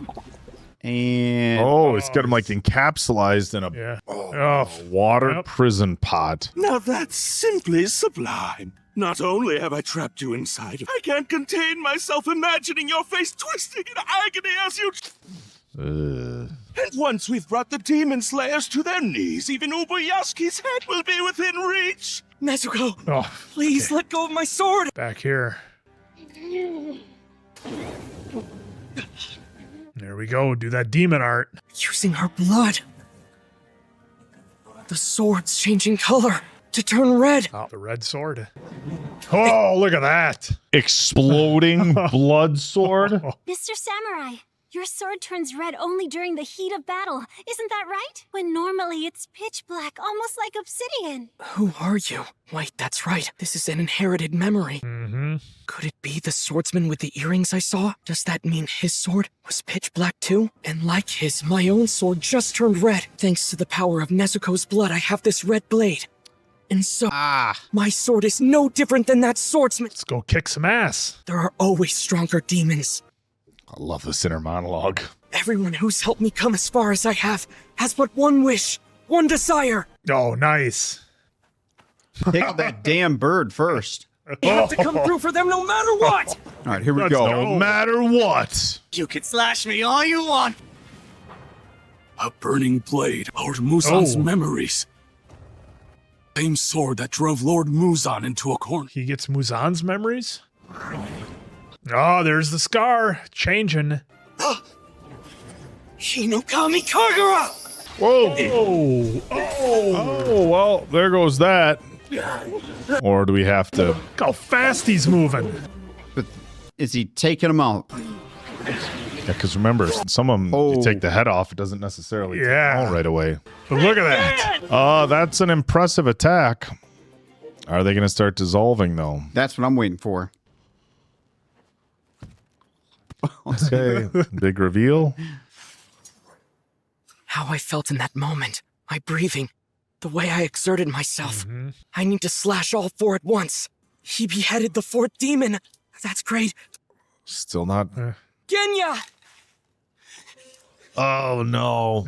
And Oh, it's got him like encapsulated in a Yeah. Oh, water Yep. prison pot. Now that's simply sublime. Not only have I trapped you inside of I can't contain myself imagining your face twisting in agony as you... Ugh. And once we've brought the demon slayers to their knees, even Ubuyasuki's head will be within reach. Nezuko, oh, please let go of my sword. back here. There we go. Do that demon art. Using her blood. The sword's changing color to turn red. Oh, the red sword. Oh, look at that. Exploding blood sword. Mr. Samurai, your sword turns red only during the heat of battle. Isn't that right? When normally it's pitch black, almost like obsidian. Who are you? Wait, that's right. This is an inherited memory. Mm-hmm. Could it be the swordsman with the earrings I saw? Does that mean his sword was pitch black too? And like his, my own sword just turned red. Thanks to the power of Nezuko's blood, I have this red blade. And so, my sword is no different than that swordsman. Let's go kick some ass. There are always stronger demons. I love this inner monologue. Everyone who's helped me come as far as I have has but one wish, one desire. Oh, nice. Take that damn bird first. You have to come through for them no matter what. All right, here we Let's go. go. No matter what. You can slash me all you want. A burning blade, Lord Muzan's Oh. memories. Same sword that drove Lord Muzan into a corner. He gets Muzan's memories. Oh, there's the scar. Changing. Hinokami Kagura! Whoa. Oh. Oh. Oh, well, there goes that. Or do we have to? Look how fast he's moving. But is he taking them out? Yeah, because remember, some of them, Oh. you take the head off, it doesn't necessarily take Yeah. them all right away. But look at that. That's an impressive attack. Are they going to start dissolving, though? That's what I'm waiting for. Okay, big reveal. How I felt in that moment. My breathing. The way I exerted myself. I need to slash all four at once. He beheaded the fourth demon. That's great. Still not. Genya! Oh, no.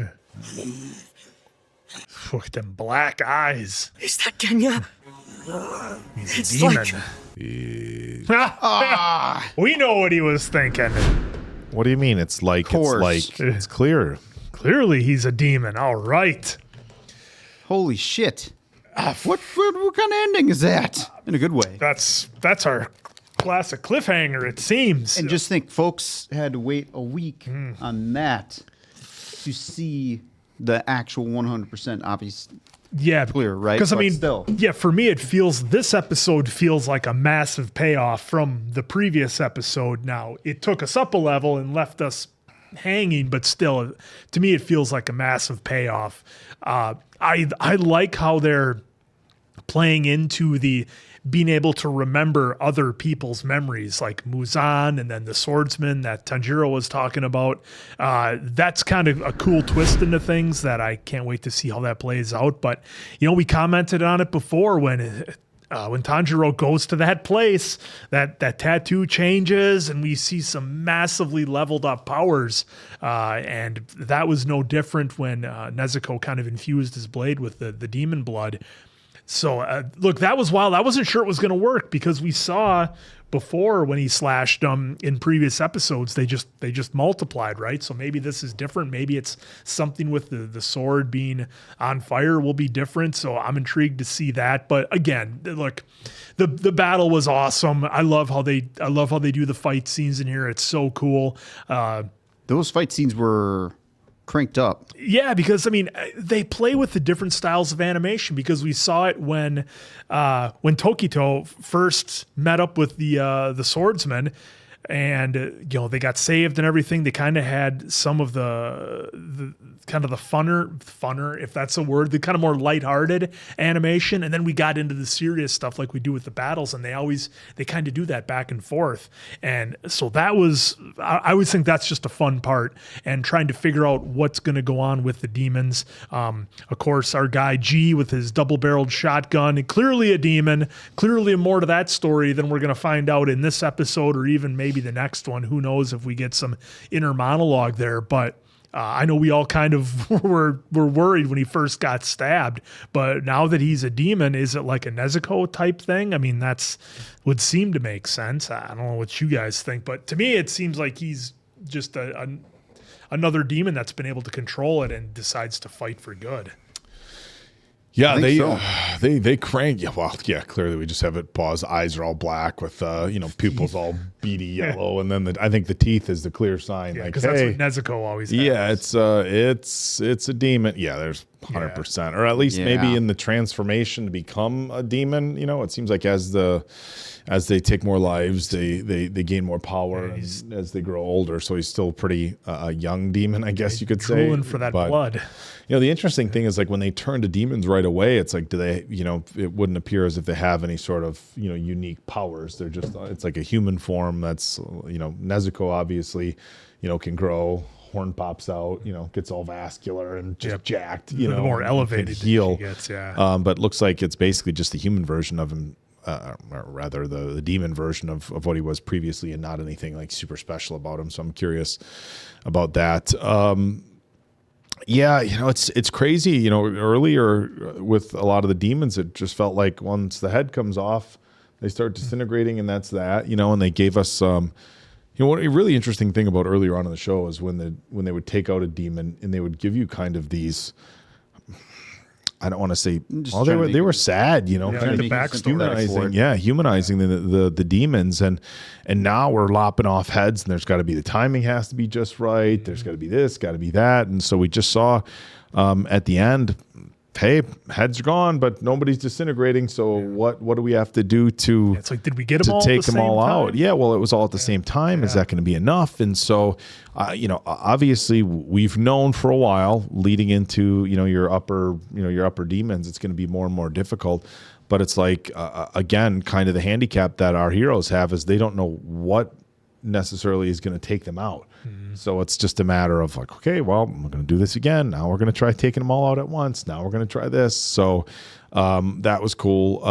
Look at them black eyes. Is that Genya? He's It's a demon. like- We know what he was thinking. What do you mean? It's like, it's clear. Clearly, he's a demon. All right. Holy shit. What kind of ending is that? In a good way. That's our classic cliffhanger, it seems. And just think, folks had to wait a week on that to see the actual 100% obvious. Yeah, clear, right? Because I But mean, still. yeah, for me, this episode feels like a massive payoff from the previous episode. Now, it took us up a level and left us hanging, but still, to me, it feels like a massive payoff. I like how they're playing into the being able to remember other people's memories, like Muzan and then the swordsman that Tanjiro was talking about. That's kind of a cool twist into things that I can't wait to see how that plays out. But, we commented on it before when Tanjiro goes to that place, that tattoo changes and we see some massively leveled up powers. And that was no different when Nezuko kind of infused his blade with the demon blood. So, look, that was wild. I wasn't sure it was going to work because we saw before when he slashed them in previous episodes, they just multiplied, right? So maybe this is different. Maybe it's something with the sword being on fire will be different. So I'm intrigued to see that. But again, look, the battle was awesome. I love how they do the fight scenes in here. It's so cool. Those fight scenes were cranked up. Yeah, because I mean, they play with the different styles of animation because we saw it when Tokito first met up with the swordsman, and they got saved and everything. They kind of had some of the kind of the funner, if that's a word, the kind of more lighthearted animation, and then we got into the serious stuff like we do with the battles, and they kind of do that back and forth. And so that was, I would think that's just a fun part, and trying to figure out what's going to go on with the demons. Of course, our guy G with his double-barreled shotgun, clearly a demon, clearly more to that story than we're going to find out in this episode or even maybe the next one. Who knows if we get some inner monologue there, but I know we all kind of were worried when he first got stabbed, but now that he's a demon, is it like a Nezuko type thing? I mean, would seem to make sense. I don't know what you guys think, but to me, it seems like he's just another demon that's been able to control it and decides to fight for good. Yeah, think they crank. Yeah, well, yeah. Clearly, we just have it paused. Eyes are all black with pupils all beady yellow, and then I think the teeth is the clear sign. Yeah, like, because hey, that's what Nezuko always has. yeah, it's a demon. Yeah, there's 100%, or at least maybe in the transformation to become a demon. It seems like as they take more lives, they gain more power as they grow older. So he's still pretty a young demon, I guess you could say. Drooling for that blood. The interesting thing is like when they turn to demons right away, it's like, do they, it wouldn't appear as if they have any sort of, unique powers. They're just, it's like a human form that's, Nezuko obviously, can grow, horn pops out, gets all vascular and just jacked, the more elevated heal. She gets, but looks like it's basically just the human version of him. Or rather the demon version of what he was previously, and not anything like super special about him. So I'm curious about that. It's crazy. Earlier with a lot of the demons, it just felt like once the head comes off, they start disintegrating, and that's that. And they gave us what a really interesting thing about earlier on in the show is when they would take out a demon and they would give you kind of these. I don't want to say. Well, they were sad, kind of the backstory. humanizing the demons, and now we're lopping off heads, and there's got to be the timing has to be just right. There's got to be this, got to be that, and so we just saw at the end, hey, heads are gone, but nobody's disintegrating. So what do we have to do to? It's like, did we get them all take at the them all same out? time? Yeah, well, it was all at the same time. Is that going to be enough? And so, obviously, we've known for a while, leading into your upper demons, it's going to be more and more difficult. But it's like again, kind of the handicap that our heroes have is they don't know what necessarily is going to take them out. So it's just a matter of like, okay, well, we're going to do this again. Now we're going to try taking them all out at once. Now we're going to try this. So that was cool.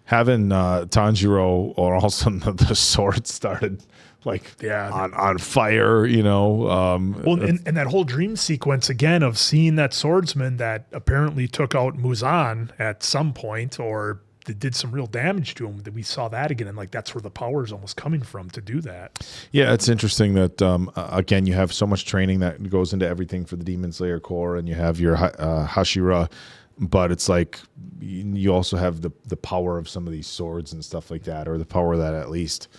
Having Tanjiro, or all of a sudden the sword started on fire, well, and that whole dream sequence again of seeing that swordsman that apparently took out Muzan at some point, or that did some real damage to him, that we saw that again, and like that's where the power is almost coming from to do that. Yeah, it's interesting that again, you have so much training that goes into everything for the Demon Slayer Corps, and you have your Hashira, but it's like you also have the power of some of these swords and stuff like that, or the power that at least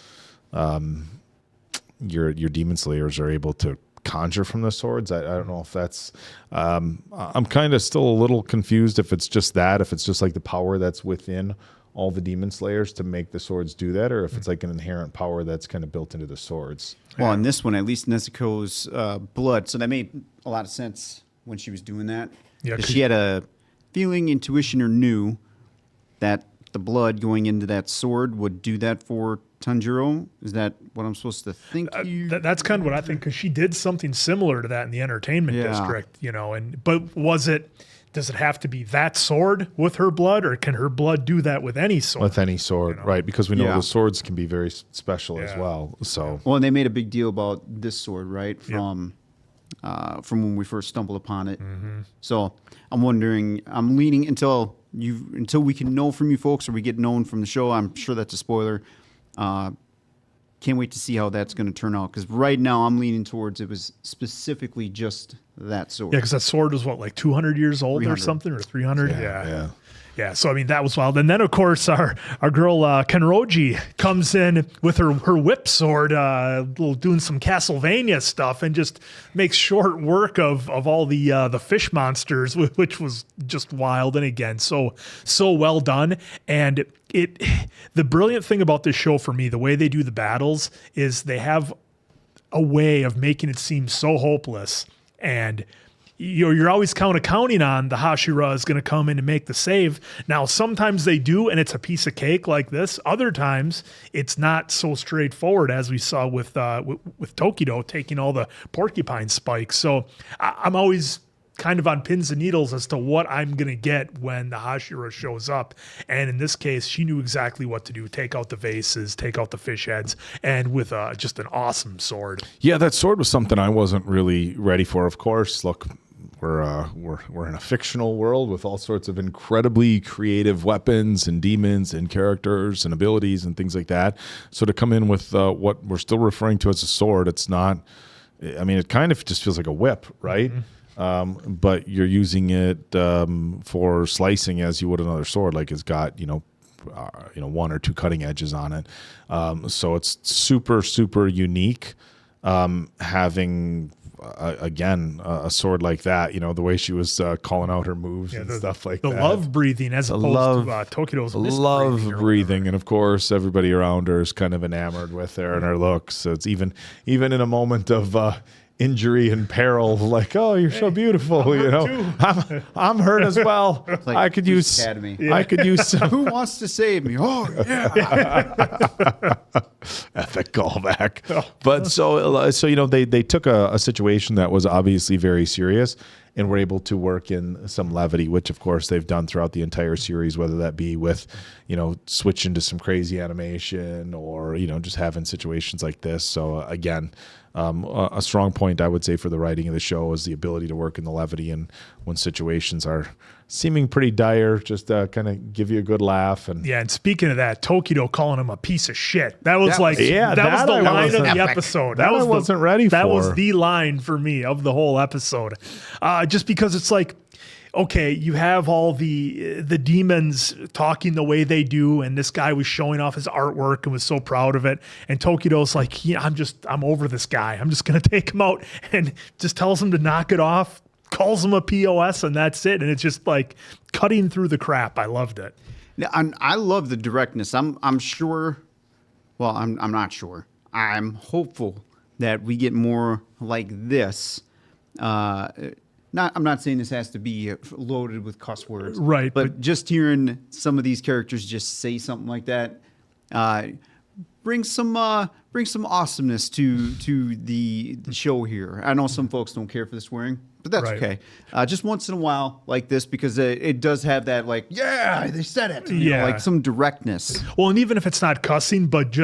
your Demon Slayers are able to conjure from the swords. I don't know if that's I'm kind of still a little confused if it's just like the power that's within all the Demon Slayers to make the swords do that, or if it's like an inherent power that's kind of built into the swords. Well, in this one, at least Nezuko's blood, so that made a lot of sense when she was doing that. Yeah, she had a feeling, intuition, or knew that the blood going into that sword would do that for Tanjiro. Is that what I'm supposed to think? That's kind of what I think, because she did something similar to that in the entertainment district, but does it have to be that sword with her blood, or can her blood do that with any sword? With any sword, right? Because we know the swords can be very special as well. So, well, and they made a big deal about this sword, right? From when we first stumbled upon it. Mm-hmm. So I'm wondering, I'm leaning until we can know from you folks, or we get known from the show. I'm sure that's a spoiler. Can't wait to see how that's going to turn out, because right now I'm leaning towards it was specifically just that sword. Yeah, because that sword was what, like 200 years old or something, or 300? Yeah. So I mean, that was wild. And then of course our girl Kenroji comes in with her whip sword, doing some Castlevania stuff, and just makes short work of all the fish monsters, which was just wild. And again, so well done. And the brilliant thing about this show for me, the way they do the battles, is they have a way of making it seem so hopeless, and you're always counting on the Hashira is going to come in and make the save. Now, sometimes they do, and it's a piece of cake like this. Other times, it's not so straightforward, as we saw with Tokido taking all the porcupine spikes. So I'm always kind of on pins and needles as to what I'm going to get when the Hashira shows up. And in this case, she knew exactly what to do. Take out the vases, take out the fish heads, and with just an awesome sword. Yeah, that sword was something I wasn't really ready for, of course. Look, we're in a fictional world with all sorts of incredibly creative weapons and demons and characters and abilities and things like that. So to come in with what we're still referring to as a sword, it's not, I mean, it kind of just feels like a whip, right? Mm-hmm. but you're using it for slicing as you would another sword. Like it's got one or two cutting edges on it, so it's super super unique. Having a sword like that, the way she was calling out her moves and stuff like that. The love breathing as opposed to Tokido's love breathing. And of course, everybody around her is kind of enamored with her and her looks. So it's even in a moment of injury and peril, like, oh, you're so beautiful, I'm hurt as well. Like I could use Academy. I could use some Who wants to save me? Oh yeah. epic callback. But so they took a situation that was obviously very serious and were able to work in some levity, which of course they've done throughout the entire series, whether that be with switching to some crazy animation or just having situations like this. So again, a strong point I would say for the writing of the show is the ability to work in the levity, and when situations are seeming pretty dire, just kind of give you a good laugh. And and speaking of that, Tokido calling him a piece of shit. That was that was the line of the episode. That was wasn't ready for. That was the line for me of the whole episode. Just because it's like, okay, you have all the demons talking the way they do, and this guy was showing off his artwork and was so proud of it. And Tokido's like, I'm over this guy. I'm just gonna take him out, and just tells him to knock it off, calls him a POS, and that's it. And it's just like cutting through the crap. I loved it. Now, I love the directness. I'm sure. Well, I'm not sure. I'm hopeful that we get more like this. I'm not saying this has to be loaded with cuss words, right? But just hearing some of these characters just say something like that brings some awesomeness to the show here. I know some folks don't care for the swearing, but that's okay. Just once in a while like this, because it does have that they said it, like some directness. Well, and even if it's not cussing, but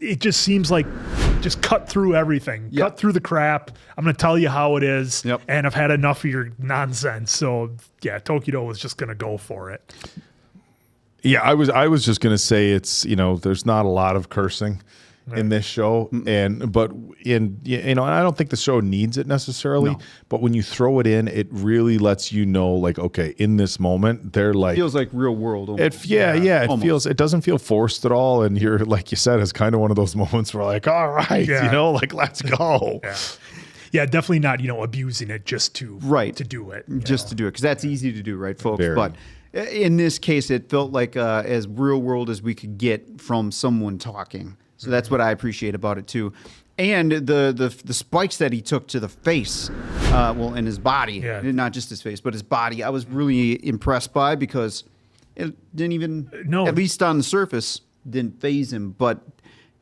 it just seems like just cut through everything, cut through the crap. I'm going to tell you how it is, and I've had enough of your nonsense. So yeah, Tokido was just going to go for it. Yeah, I was just going to say it's there's not a lot of cursing in this show, and I don't think the show needs it necessarily, but when you throw it in, it really lets like, okay, in this moment they're like, feels like real world almost. It doesn't feel forced at all, and you're, like you said, it's kind of one of those moments where like, all right, let's go. Yeah, definitely not abusing it just to do it, to do it, because that's easy to do, right, folks? Very. But in this case, it felt like as real world as we could get from someone talking. So that's what I appreciate about it too. And the spikes that he took to the face, and his body, not just his face, but his body, I was really impressed by, because it didn't even, at least on the surface, didn't phase him. But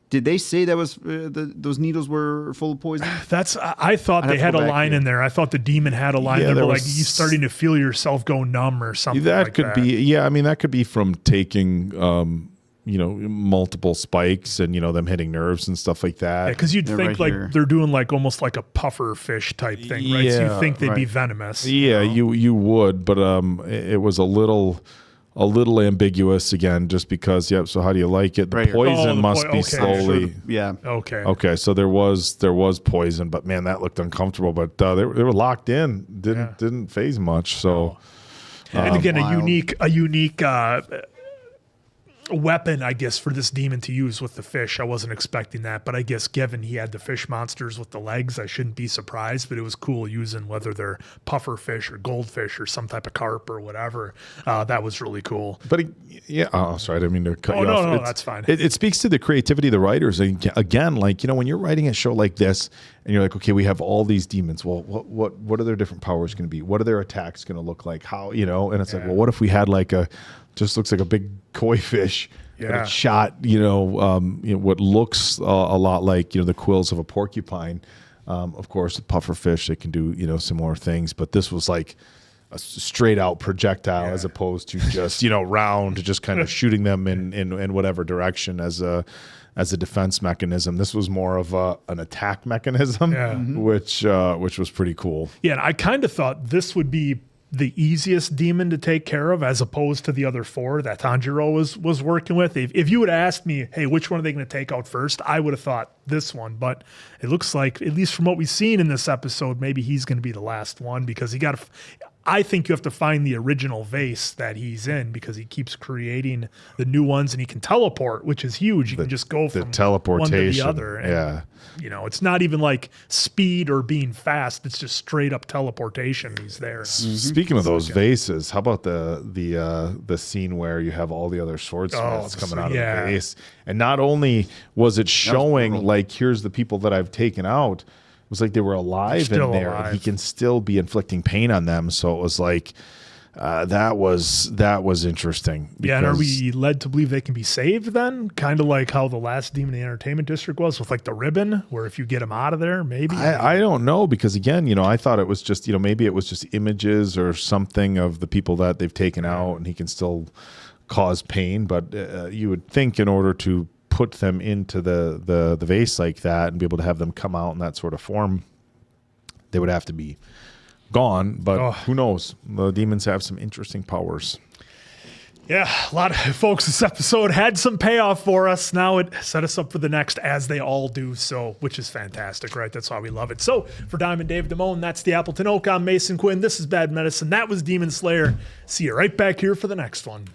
did they say that was those needles were full of poison? I thought they had a line in there. I thought the demon had a line there, but like you starting to feel yourself go numb or something. That could be, that could be from taking multiple spikes and them hitting nerves and stuff like that. Yeah, because you'd think they're doing almost like a puffer fish type thing, right? So you think they'd be venomous. Yeah, you would, but it was a little ambiguous again, just because. So how do you like it? The poison must be slowly. Okay. So there was poison, but man, that looked uncomfortable. But they were locked in. Didn't phase much. So and again, a unique weapon, I guess, for this demon to use with the fish. I wasn't expecting that, but I guess given he had the fish monsters with the legs, I shouldn't be surprised. But it was cool using whether they're puffer fish or goldfish or some type of carp or whatever. That was really cool. But sorry, I didn't mean to cut you off. No, that's fine. It speaks to the creativity of the writers. Again, when you're writing a show like this and you're like, okay, we have all these demons. Well, what are their different powers going to be? What are their attacks going to look like? How, and it's like, well, what if we had just looks like a big koi fish, but it's shot, what looks a lot like, the quills of a porcupine. Of course, the puffer fish, they can do, similar things, but this was like a straight out projectile as opposed to just, round, just kind of shooting them in whatever direction as a defense mechanism. This was more of an attack mechanism, which was pretty cool. Yeah, and I kind of thought this would be the easiest demon to take care of as opposed to the other 4 that Tanjiro was working with. If you would ask me, hey, which one are they going to take out first? I would have thought this one, but it looks like, at least from what we've seen in this episode, maybe he's going to be the last one because I think you have to find the original vase that he's in because he keeps creating the new ones and he can teleport, which is huge. You can just go from one to the other. And, it's not even like speed or being fast. It's just straight up teleportation. He's there. Speaking of those vases, how about the scene where you have all the other swordsmiths coming out of the vase? And not only was it showing like, here's the people that I've taken out, it was like they were alive in there. Alive. He can still be inflicting pain on them. So it was like that was interesting. Yeah, and are we led to believe they can be saved then? Kind of like how the last Demon in the Entertainment District was with like the ribbon, where if you get them out of there, maybe. I don't know, because again, I thought it was just maybe it was just images or something of the people that they've taken out, and he can still cause pain. But you would think in order to put them into the vase like that and be able to have them come out in that sort of form, they would have to be gone. But who knows? The demons have some interesting powers. Yeah, a lot of folks, this episode had some payoff for us. Now it set us up for the next, as they all do, so, which is fantastic, right? That's why we love it. So for Diamond Dave Damone, that's the Appleton Oak. I'm Mason Quinn. This is Bad Medicine. That was Demon Slayer. See you right back here for the next one.